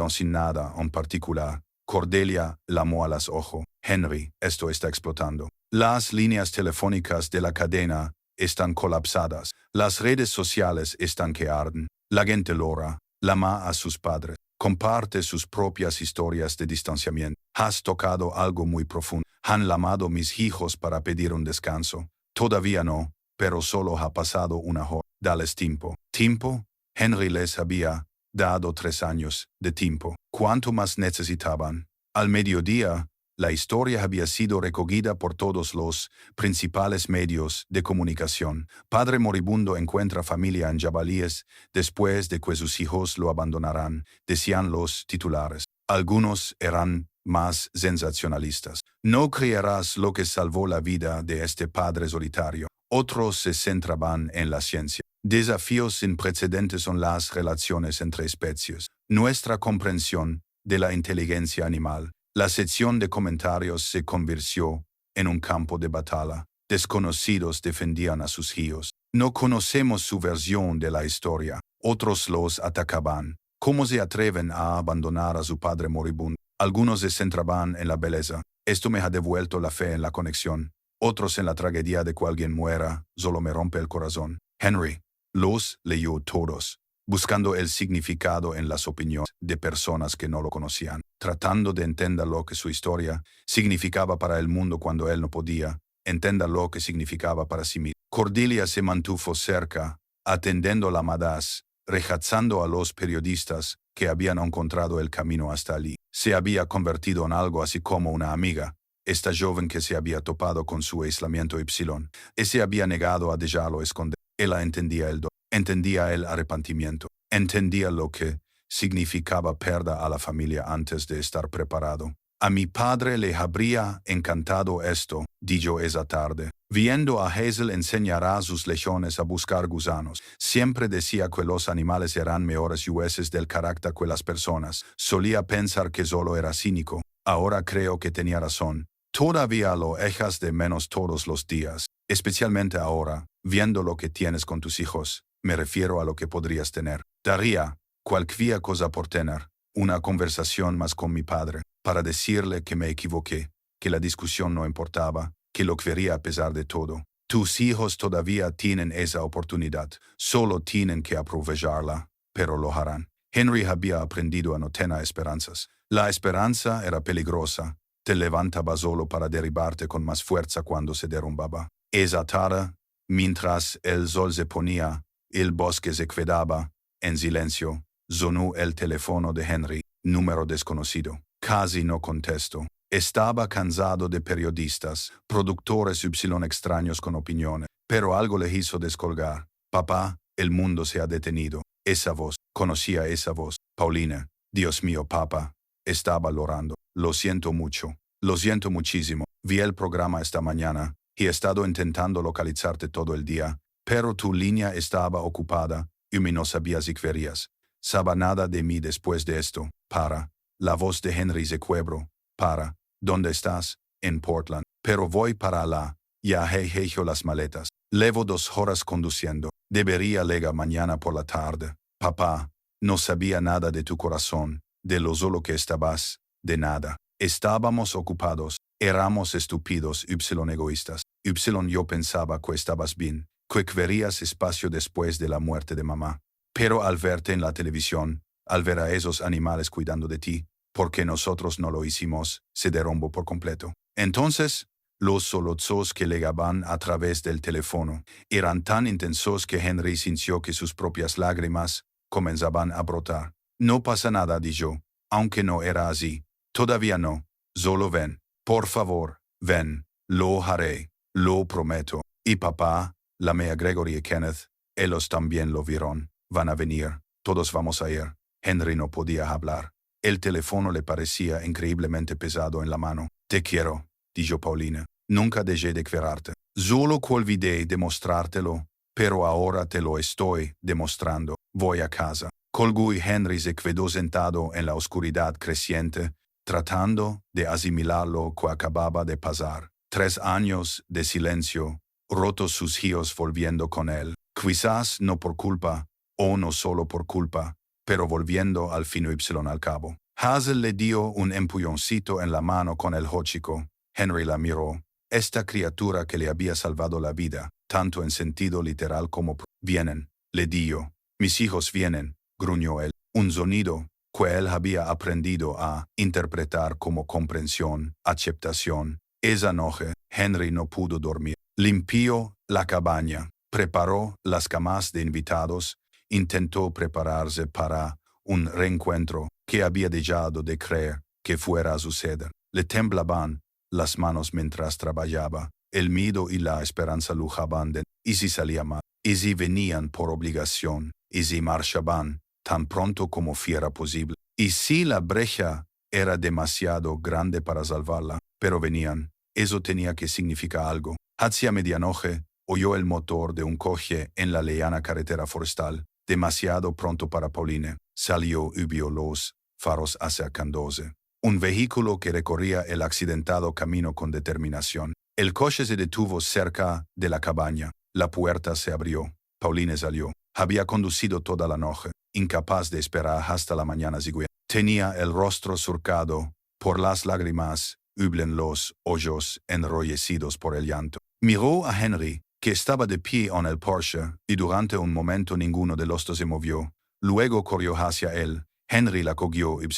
sin nada en particular. Cordelia lamó a los ojos. Henry, esto está explotando. Las líneas telefónicas de la cadena están colapsadas. Las redes sociales están que arden. La gente llora, llama a sus padres, comparte sus propias historias de distanciamiento. Has tocado algo muy profundo. Han llamado mis hijos para pedir un descanso. Todavía no, pero solo ha pasado una hora. Dales tiempo. ¿Tiempo? Henry les había dado 3 años de tiempo. ¿Cuánto más necesitaban? Al mediodía, la historia había sido recogida por todos los principales medios de comunicación. Padre moribundo encuentra familia en jabalíes después de que sus hijos lo abandonarán, decían los titulares. Algunos eran más sensacionalistas. No creerás lo que salvó la vida de este padre solitario. Otros se centraban en la ciencia. Desafíos sin precedentes son las relaciones entre especies. Nuestra comprensión de la inteligencia animal. La sección de comentarios se convirtió en un campo de batalla. Desconocidos defendían a sus hijos. No conocemos su versión de la historia. Otros los atacaban. ¿Cómo se atreven a abandonar a su padre moribundo? Algunos se centraban en la belleza. Esto me ha devuelto la fe en la conexión. Otros en la tragedia de que alguien muera. Solo me rompe el corazón. Henry los leyó todos, buscando el significado en las opiniones de personas que no lo conocían, tratando de entender lo que su historia significaba para el mundo cuando él no podía entender lo que significaba para sí mismo. Cordelia se mantuvo cerca, atendiendo la llamadas, rechazando a los periodistas que habían encontrado el camino hasta allí. Se había convertido en algo así como una amiga, esta joven que se había topado con su aislamiento y se había negado a dejarlo esconder. Ella entendía el dolor, entendía el arrepentimiento, entendía lo que significaba perder a la familia antes de estar preparado. A mi padre le habría encantado esto, dijo esa tarde. Viendo a Hazel enseñar a sus lechones a buscar gusanos. Siempre decía que los animales eran mejores jueces del carácter que las personas. Solía pensar que solo era cínico. Ahora creo que tenía razón. Todavía lo echas de menos todos los días, especialmente ahora, viendo lo que tienes con tus hijos. Me refiero a lo que podrías tener. Daría cualquier cosa por tener una conversación más con mi padre, para decirle que me equivoqué, que la discusión no importaba, que lo quería a pesar de todo. Tus hijos todavía tienen esa oportunidad, solo tienen que aprovecharla, pero lo harán. Henry había aprendido a no tener esperanzas. La esperanza era peligrosa. Te levantaba solo para derribarte con más fuerza cuando se derrumbaba. Esa tarde, mientras el sol se ponía, el bosque se quedaba en silencio. Sonó el teléfono de Henry, número desconocido. Casi no contestó. Estaba cansado de periodistas, productores extraños con opiniones, pero algo le hizo descolgar. Papá, el mundo se ha detenido. Esa voz, conocía esa voz. Paulina, Dios mío, papá, estaba llorando. Lo siento mucho. Lo siento muchísimo. Vi el programa esta mañana y he estado intentando localizarte todo el día, pero tu línea estaba ocupada y no sabía si querías. Sabe nada de mí después de esto. Para. La voz de Henry se quebró. Para. ¿Dónde estás? En Portland. Pero voy para allá. Ya he hecho las maletas. Llevo 2 horas conduciendo. Debería llegar mañana por la tarde. Papá, no sabía nada de tu corazón, de lo solo que estabas, de nada. Estábamos ocupados. Éramos estúpidos, egoístas. Yo pensaba que estabas bien, que querías espacio después de la muerte de mamá. Pero al verte en la televisión, al ver a esos animales cuidando de ti, porque nosotros no lo hicimos, se derrumbó por completo. Entonces, los sollozos que llegaban a través del teléfono eran tan intensos que Henry sintió que sus propias lágrimas comenzaban a brotar. No pasa nada, dijo, aunque no era así. Todavía no. Solo ven. Por favor, ven. Lo haré. Lo prometo. Y papá, la mea Gregory y Kenneth, ellos también lo vieron. Van a venir. Todos vamos a ir. Henry no podía hablar. El teléfono le parecía increíblemente pesado en la mano. Te quiero, dijo Paulina. Nunca dejé de quererte. Solo que olvidé demostrártelo, pero ahora te lo estoy demostrando. Voy a casa. Colgó y Henry se quedó sentado en la oscuridad creciente, tratando de asimilar lo que acababa de pasar. 3 años de silencio, rotos sus hijos volviendo con él. Quizás no por culpa, o no solo por culpa, pero volviendo al fin al cabo. Hazel le dio un empujoncito en la mano con el hóchico. Henry la miró. Esta criatura que le había salvado la vida, tanto en sentido literal como vienen, le dijo. Mis hijos vienen, gruñó él. Un sonido que él había aprendido a interpretar como comprensión, aceptación. Esa noche, Henry no pudo dormir. Limpió la cabaña, preparó las camas de invitados, intentó prepararse para un reencuentro que había dejado de creer que fuera a suceder. Le temblaban las manos mientras trabajaba. El miedo y la esperanza luchaban de y si salía mal, y si venían por obligación, y si marchaban tan pronto como fuera posible. Y si la brecha era demasiado grande para salvarla, pero venían. Eso tenía que significar algo. Hacia medianoche, oyó el motor de un coche en la lejana carretera forestal, demasiado pronto para Pauline. Salió y vio los faros acercándose. Un vehículo que recorría el accidentado camino con determinación. El coche se detuvo cerca de la cabaña. La puerta se abrió. Pauline salió. Había conducido toda la noche, incapaz de esperar hasta la mañana siguiente. Tenía el rostro surcado por las lágrimas, en los ojos enrollecidos por el llanto. Miró a Henry, que estaba de pie en el Porsche, y durante un momento ninguno de los dos se movió. Luego corrió hacia él. Henry la cogió y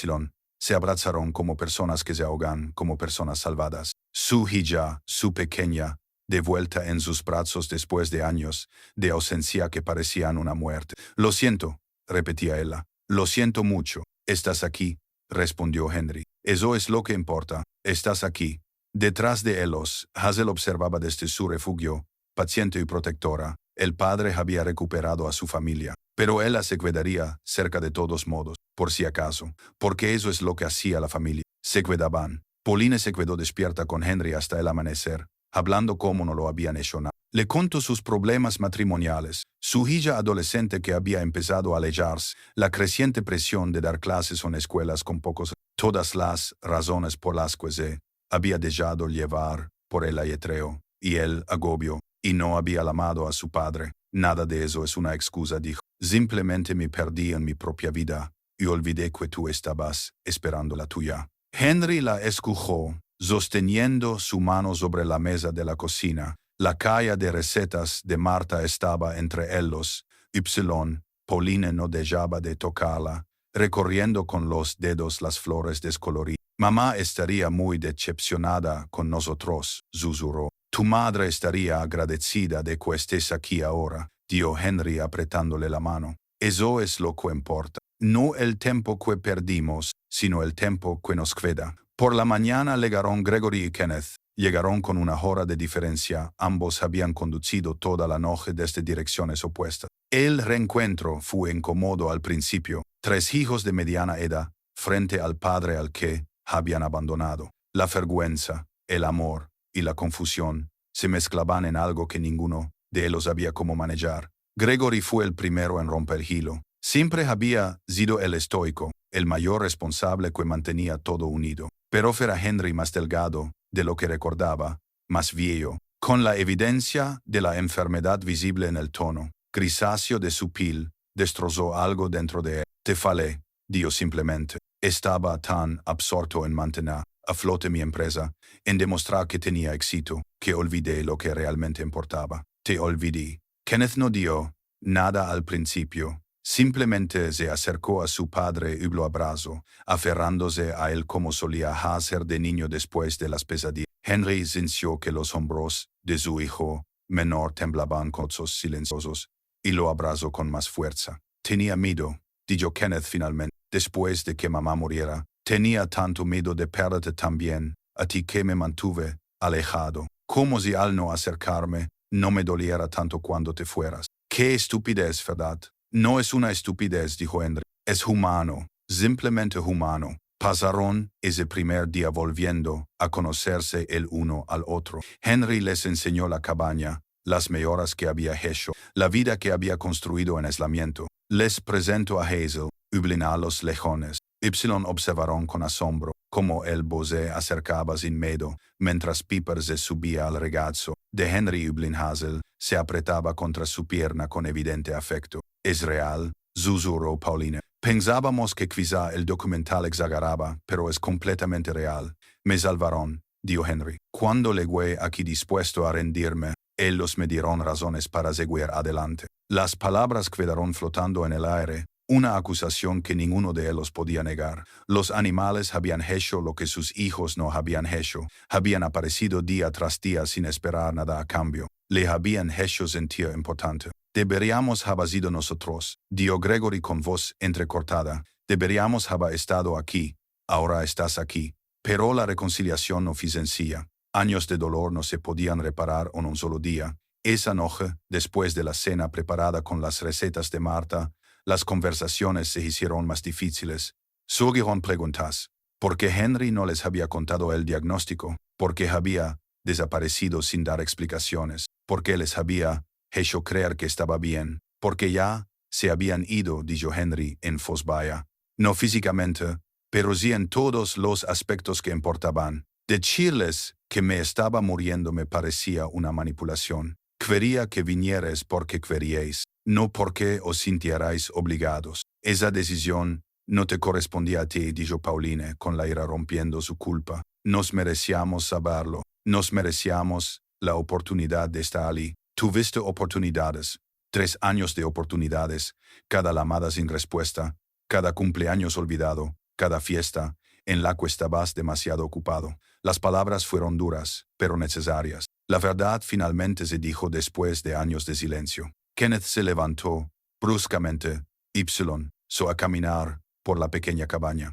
se abrazaron como personas que se ahogan, como personas salvadas. Su hija, su pequeña, de vuelta en sus brazos después de años de ausencia que parecían una muerte. Lo siento, repetía ella. Lo siento mucho. Estás aquí, respondió Henry. Eso es lo que importa. Estás aquí. Detrás de ellos, Hazel observaba desde su refugio, paciente y protectora. El padre había recuperado a su familia, pero ella se quedaría cerca de todos modos, por si acaso, porque eso es lo que hacía la familia. Se quedaban. Pauline se quedó despierta con Henry hasta el amanecer, hablando como no lo habían hecho nada. Le contó sus problemas matrimoniales, su hija adolescente que había empezado a alejarse, la creciente presión de dar clases en escuelas con pocos, todas las razones por las que se había dejado llevar por el ajetreo y el agobio, y no había amado a su padre. Nada de eso es una excusa, dijo. Simplemente me perdí en mi propia vida y olvidé que tú estabas esperando la tuya. Henry la escuchó, sosteniendo su mano sobre la mesa de la cocina. La caja de recetas de Marta estaba entre ellos. Pauline no dejaba de tocarla, recorriendo con los dedos las flores descoloridas. Mamá estaría muy decepcionada con nosotros, susurró. Tu madre estaría agradecida de que estés aquí ahora, dijo Henry apretándole la mano. Eso es lo que importa. No el tiempo que perdimos, sino el tiempo que nos queda. Por la mañana llegaron Gregory y Kenneth. Llegaron con una hora de diferencia. Ambos habían conducido toda la noche desde direcciones opuestas. El reencuentro fue incómodo al principio. 3 hijos de mediana edad, frente al padre al que habían abandonado. La vergüenza, el amor y la confusión se mezclaban en algo que ninguno de ellos sabía cómo manejar. Gregory fue el primero en romper el hilo. Siempre había sido el estoico, el mayor responsable que mantenía todo unido. Pero era Henry más delgado de lo que recordaba, más viejo, con la evidencia de la enfermedad visible en el tono grisáceo de su piel. Destrozó algo dentro de él. Te fallé, dijo simplemente. Estaba tan absorto en mantener a flote mi empresa, en demostrar que tenía éxito, que olvidé lo que realmente importaba. Te olvidé. Kenneth no dio nada al principio. Simplemente se acercó a su padre y lo abrazó, aferrándose a él como solía hacer de niño después de las pesadillas. Henry sintió que los hombros de su hijo menor temblaban con sus silenciosos, y lo abrazó con más fuerza. Tenía miedo, dijo Kenneth finalmente, después de que mamá muriera. Tenía tanto miedo de perderte también, a ti que me mantuve alejado, como si al no acercarme no me doliera tanto cuando te fueras. ¡Qué estupidez, verdad! No es una estupidez, dijo Henry. Es humano, simplemente humano. Pasaron ese primer día volviendo a conocerse el uno al otro. Henry les enseñó la cabaña, las mejoras que había hecho, la vida que había construido en aislamiento. Les presentó a Hazel, a los lejones. Observaron con asombro cómo el bosé acercaba sin miedo, mientras Piper se subía al regazo de Henry y Hazel se apretaba contra su pierna con evidente afecto. Es real, susurró Pauline. Pensábamos que quizá el documental exageraba, pero es completamente real. Me salvaron, dijo Henry. Cuando llegué aquí dispuesto a rendirme, ellos me dieron razones para seguir adelante. Las palabras quedaron flotando en el aire, una acusación que ninguno de ellos podía negar. Los animales habían hecho lo que sus hijos no habían hecho. Habían aparecido día tras día sin esperar nada a cambio. Le habían hecho sentir importante. Deberíamos haber sido nosotros, dijo Gregory con voz entrecortada. Deberíamos haber estado aquí. Ahora estás aquí. Pero la reconciliación no fue sencilla. Años de dolor no se podían reparar en un solo día. Esa noche, después de la cena preparada con las recetas de Marta, las conversaciones se hicieron más difíciles. Surgieron preguntas. ¿Por qué Henry no les había contado el diagnóstico? ¿Por qué había desaparecido sin dar explicaciones? porque les había hecho creer que estaba bien, porque ya se habían ido, dijo Henry en voz baja. No físicamente, pero sí en todos los aspectos que importaban. Decirles que me estaba muriendo me parecía una manipulación. Quería que vinierais porque queríais, no porque os sintierais obligados. Esa decisión no te correspondía a ti, dijo Pauline, con la ira rompiendo su culpa. Nos merecíamos saberlo. Nos merecíamos la oportunidad de estar allí. Tuviste oportunidades. 3 años de oportunidades. Cada llamada sin respuesta. Cada cumpleaños olvidado. Cada fiesta en la que estabas demasiado ocupado. Las palabras fueron duras, pero necesarias. La verdad finalmente se dijo después de años de silencio. Kenneth se levantó, bruscamente. A caminar por la pequeña cabaña.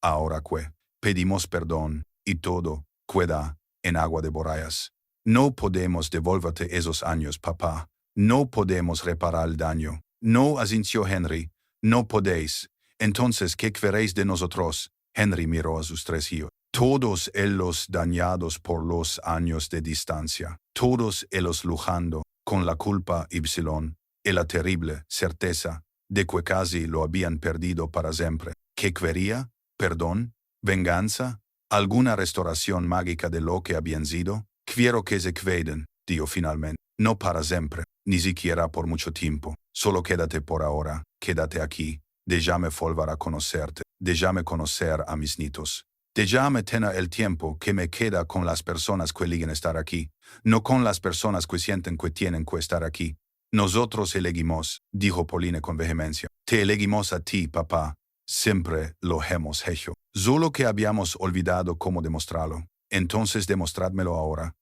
Ahora que pedimos perdón y todo queda en agua de borrayas. No podemos devolverte esos años, papá. No podemos reparar el daño. No, asintió Henry. No podéis. Entonces, ¿qué queréis de nosotros? Henry miró a sus 3 hijos. Todos ellos dañados por los años de distancia. Todos ellos luchando con la culpa y la terrible certeza de que casi lo habían perdido para siempre. ¿Qué quería? ¿Perdón? ¿Venganza? ¿Alguna restauración mágica de lo que habían sido? Quiero que se queden, dijo finalmente. No para siempre, ni siquiera por mucho tiempo. Solo quédate por ahora, quédate aquí. Déjame volver a conocerte, déjame conocer a mis nietos. Déjame tener el tiempo que me queda con las personas que eligen estar aquí, no con las personas que sienten que tienen que estar aquí. Nosotros elegimos, dijo Pauline con vehemencia. Te elegimos a ti, papá. Siempre lo hemos hecho. Solo que habíamos olvidado cómo demostrarlo. Entonces demostrádmelo ahora.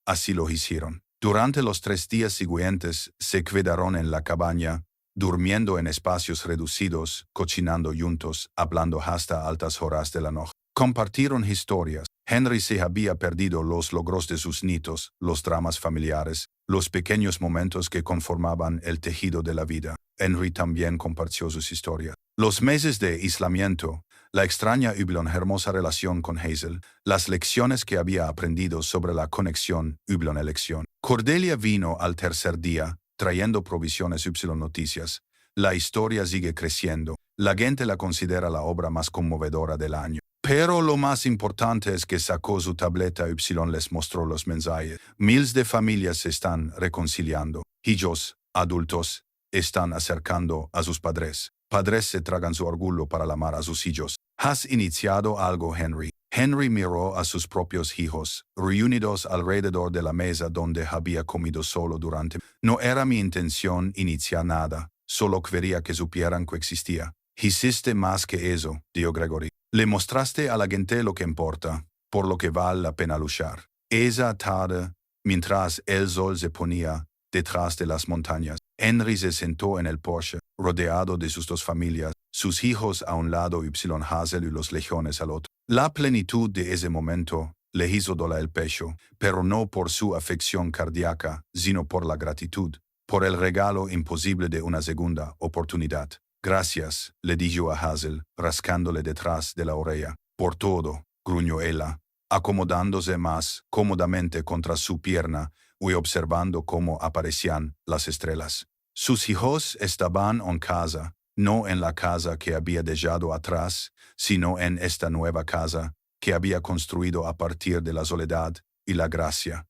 Así lo hicieron. Durante los 3 días siguientes se quedaron en la cabaña, durmiendo en espacios reducidos, cocinando juntos, hablando hasta altas horas de la noche. Compartieron historias. Henry se había perdido los logros de sus nietos, los dramas familiares, los pequeños momentos que conformaban el tejido de la vida. Henry también compartió sus historias. Los meses de aislamiento, la extraña y hermosa relación con Hazel, las lecciones que había aprendido sobre la conexión elección. Cordelia vino al 3er día, trayendo provisiones noticias. La historia sigue creciendo. La gente la considera la obra más conmovedora del año. Pero lo más importante es que sacó su tableta les mostró los mensajes. Miles de familias se están reconciliando. Hijos, adultos, están acercando a sus padres. Padres se tragan su orgullo para amar a sus hijos. ¿Has iniciado algo, Henry? Henry miró a sus propios hijos, reunidos alrededor de la mesa donde había comido solo durante. No era mi intención iniciar nada, solo quería que supieran que existía. Hiciste más que eso, dijo Gregory. Le mostraste a la gente lo que importa, por lo que vale la pena luchar. Esa tarde, mientras el sol se ponía detrás de las montañas, Henry se sentó en el porche, rodeado de sus 2 familias, sus hijos a un lado y Hazel y los lejones al otro. La plenitud de ese momento le hizo doler el pecho, pero no por su afección cardíaca, sino por la gratitud, por el regalo imposible de una segunda oportunidad. Gracias, le dijo a Hazel, rascándole detrás de la oreja. Por todo, gruñó ella, acomodándose más cómodamente contra su pierna y observando cómo aparecían las estrellas. Sus hijos estaban en casa, no en la casa que había dejado atrás, sino en esta nueva casa que había construido a partir de la soledad y la gracia.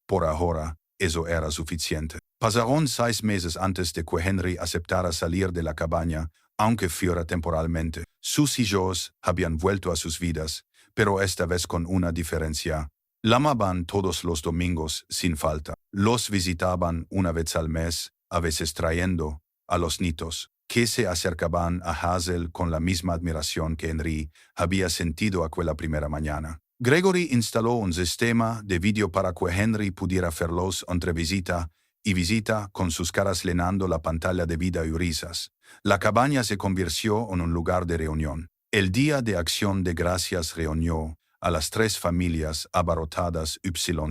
Por ahora, eso era suficiente. Pasaron 6 meses antes de que Henry aceptara salir de la cabaña, aunque fuera temporalmente. Sus hijos habían vuelto a sus vidas, pero esta vez con una diferencia. La amaban todos los domingos sin falta. Los visitaban una vez al mes, a veces trayendo a los nietos, que se acercaban a Hazel con la misma admiración que Henry había sentido aquella primera mañana. Gregory instaló un sistema de vídeo para que Henry pudiera verlos entre visita y visita con sus caras llenando la pantalla de vida y risas. La cabaña se convirtió en un lugar de reunión. El Día de Acción de Gracias reunió a las 3 familias abarrotadas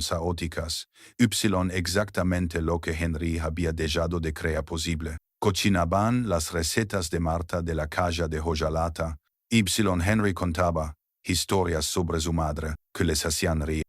caóticas, exactamente lo que Henry había dejado de crear posible. Cocinaban las recetas de Marta de la caja de hojalata. Henry contaba historias sobre su madre que les hacían reír.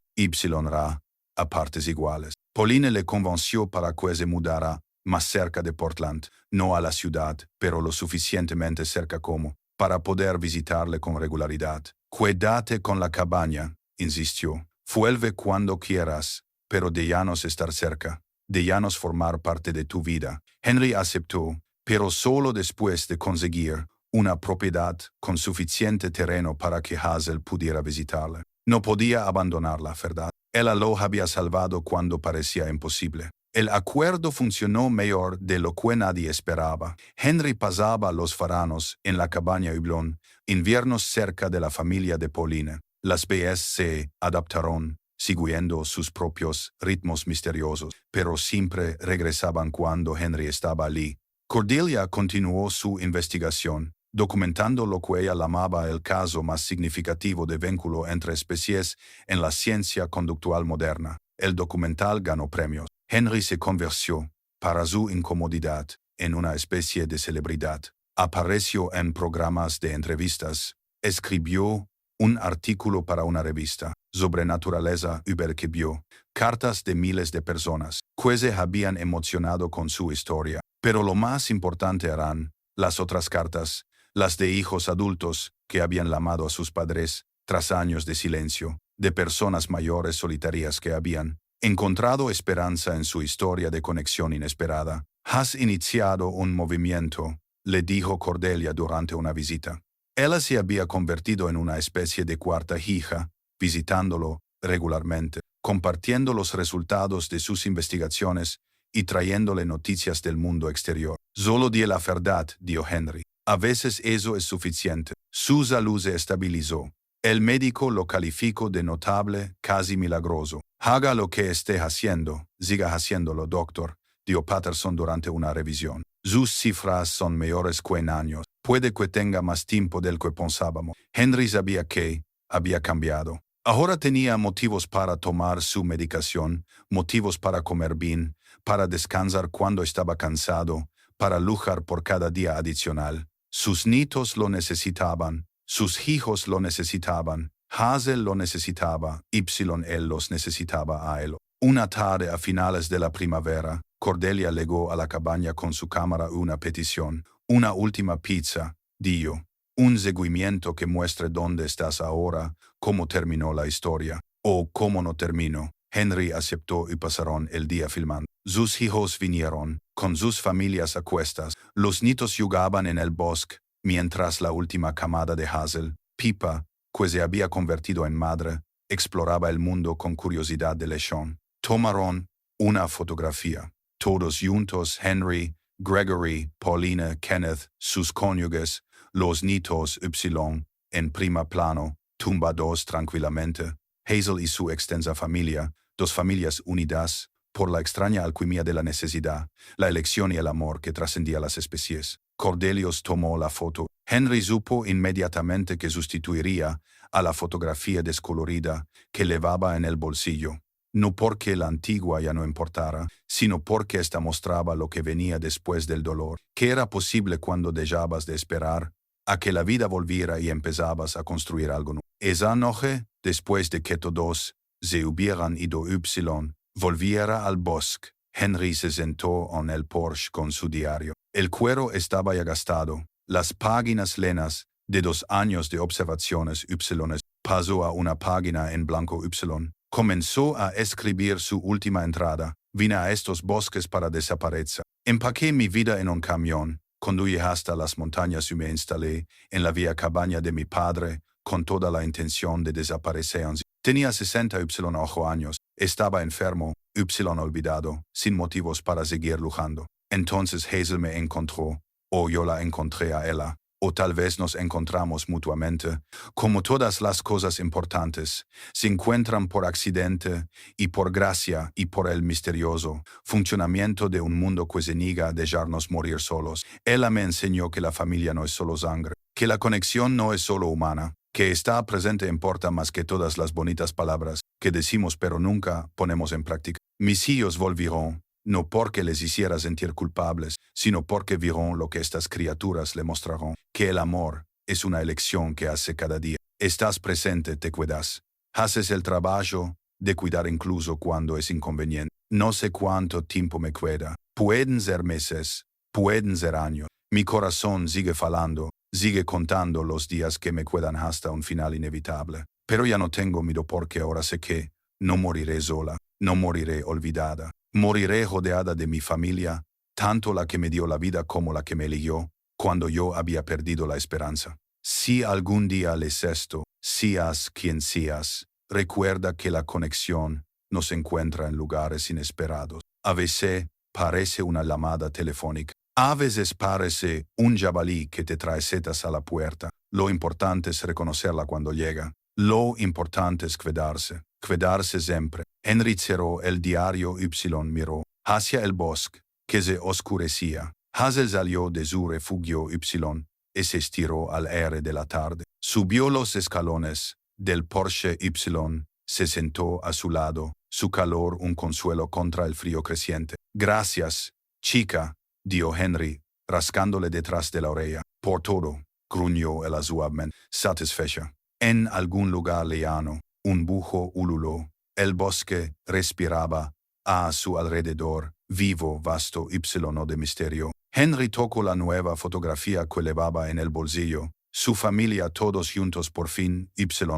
a partes iguales. Pauline le convenció para que se mudara más cerca de Portland, no a la ciudad, pero lo suficientemente cerca como para poder visitarle con regularidad. Quédate con la cabaña, insistió. Vuelve cuando quieras, pero déjanos estar cerca. Déjanos formar parte de tu vida. Henry aceptó, pero solo después de conseguir una propiedad con suficiente terreno para que Hazel pudiera visitarle. No podía abandonarla, ¿verdad? Ella lo había salvado cuando parecía imposible. El acuerdo funcionó mejor de lo que nadie esperaba. Henry pasaba los veranos en la cabaña Hublon, inviernos cerca de la familia de Pauline. Las BS se adaptaron, siguiendo sus propios ritmos misteriosos, pero siempre regresaban cuando Henry estaba allí. Cordelia continuó su investigación, documentando lo que ella llamaba el caso más significativo de vínculo entre especies en la ciencia conductual moderna. El documental ganó premios. Henry se convirtió, para su incomodidad, en una especie de celebridad. Apareció en programas de entrevistas, escribió un artículo para una revista sobre naturaleza que vio, cartas de miles de personas que se habían emocionado con su historia. Pero lo más importante eran las otras cartas, las de hijos adultos que habían llamado a sus padres tras años de silencio, de personas mayores solitarias que habían encontrado esperanza en su historia de conexión inesperada. Has iniciado un movimiento, le dijo Cordelia durante una visita. Ella se había convertido en una especie de cuarta hija, visitándolo regularmente, compartiendo los resultados de sus investigaciones y trayéndole noticias del mundo exterior. Solo di la verdad, dijo Henry. A veces eso es suficiente. Su salud se estabilizó. El médico lo calificó de notable, casi milagroso. Haga lo que esté haciendo, siga haciéndolo, doctor, dijo Patterson durante una revisión. Sus cifras son mejores que en años. Puede que tenga más tiempo del que pensábamos. Henry sabía que había cambiado. Ahora tenía motivos para tomar su medicación, motivos para comer bien, para descansar cuando estaba cansado, para luchar por cada día adicional. Sus nietos lo necesitaban, sus hijos lo necesitaban, Hazel lo necesitaba, él los necesitaba a él. Una tarde a finales de la primavera, Cordelia llegó a la cabaña con su cámara una petición, una última pizza, dijo. Un seguimiento que muestre dónde estás ahora, cómo terminó la historia, o cómo no terminó. Henry aceptó y pasaron el día filmando. Sus hijos vinieron, con sus familias a cuestas. Los nietos jugaban en el bosque, mientras la última camada de Hazel, Pipa, que se había convertido en madre, exploraba el mundo con curiosidad de lechón. Tomaron una fotografía. Todos juntos, Henry, Gregory, Pauline, Kenneth, sus cónyuges, los nietos en prima plano, tumbados tranquilamente, Hazel y su extensa familia, dos familias unidas por la extraña alquimia de la necesidad, la elección y el amor que trascendía las especies. Cordelius tomó la foto. Henry supo inmediatamente que sustituiría a la fotografía descolorida que llevaba en el bolsillo. No porque la antigua ya no importara, sino porque ésta mostraba lo que venía después del dolor, que era posible cuando dejabas de esperar a que la vida volviera y empezabas a construir algo nuevo. Esa noche, después de que todos se hubieran ido volviera al bosque. Henry se sentó en el porche con su diario. El cuero estaba ya gastado. Las páginas llenas de 2 años de observaciones pasó a una página en blanco Comenzó a escribir su última entrada. Vine a estos bosques para desaparecer. Empaqué mi vida en un camión. Conduí hasta las montañas y me instalé en la vieja cabaña de mi padre con toda la intención de desaparecer. Tenía 68 años. Estaba enfermo, olvidado, sin motivos para seguir luchando. Entonces Hazel me encontró, o yo la encontré a ella, o tal vez nos encontramos mutuamente. Como todas las cosas importantes, se encuentran por accidente y por gracia y por el misterioso funcionamiento de un mundo que se niega a dejarnos morir solos. Ella me enseñó que la familia no es solo sangre, que la conexión no es solo humana, que estar presente importa más que todas las bonitas palabras que decimos pero nunca ponemos en práctica. Mis hijos volvieron, no porque les hiciera sentir culpables, sino porque vieron lo que estas criaturas le mostraron, que el amor es una elección que hace cada día. Estás presente, te cuidas. Haces el trabajo de cuidar incluso cuando es inconveniente. No sé cuánto tiempo me queda. Pueden ser meses, pueden ser años. Mi corazón sigue falando, sigue contando los días que me quedan hasta un final inevitable. Pero ya no tengo miedo porque ahora sé que no moriré sola, no moriré olvidada. Moriré rodeada de mi familia, tanto la que me dio la vida como la que me eligió, cuando yo había perdido la esperanza. Si algún día lees esto, seas quien seas, recuerda que la conexión nos encuentra en lugares inesperados. A veces parece una llamada telefónica. A veces parece un jabalí que te trae setas a la puerta. Lo importante es reconocerla cuando llega. Lo importante es quedarse siempre. Henry cerró el diario y miró hacia el bosque, que se oscurecía. Hazel salió de su refugio y se estiró al aire de la tarde. Subió los escalones del Porsche y se sentó a su lado, su calor un consuelo contra el frío creciente. Gracias, chica, dijo Henry, rascándole detrás de la oreja. Por todo, gruñó ella suavemente, satisfecha. En algún lugar lejano, un búho ululó. El bosque respiraba a su alrededor, vivo, vasto, de misterio. Henry tocó la nueva fotografía que llevaba en el bolsillo. Su familia todos juntos por fin,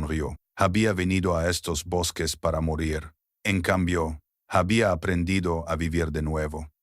rió. Había venido a estos bosques para morir. En cambio, había aprendido a vivir de nuevo.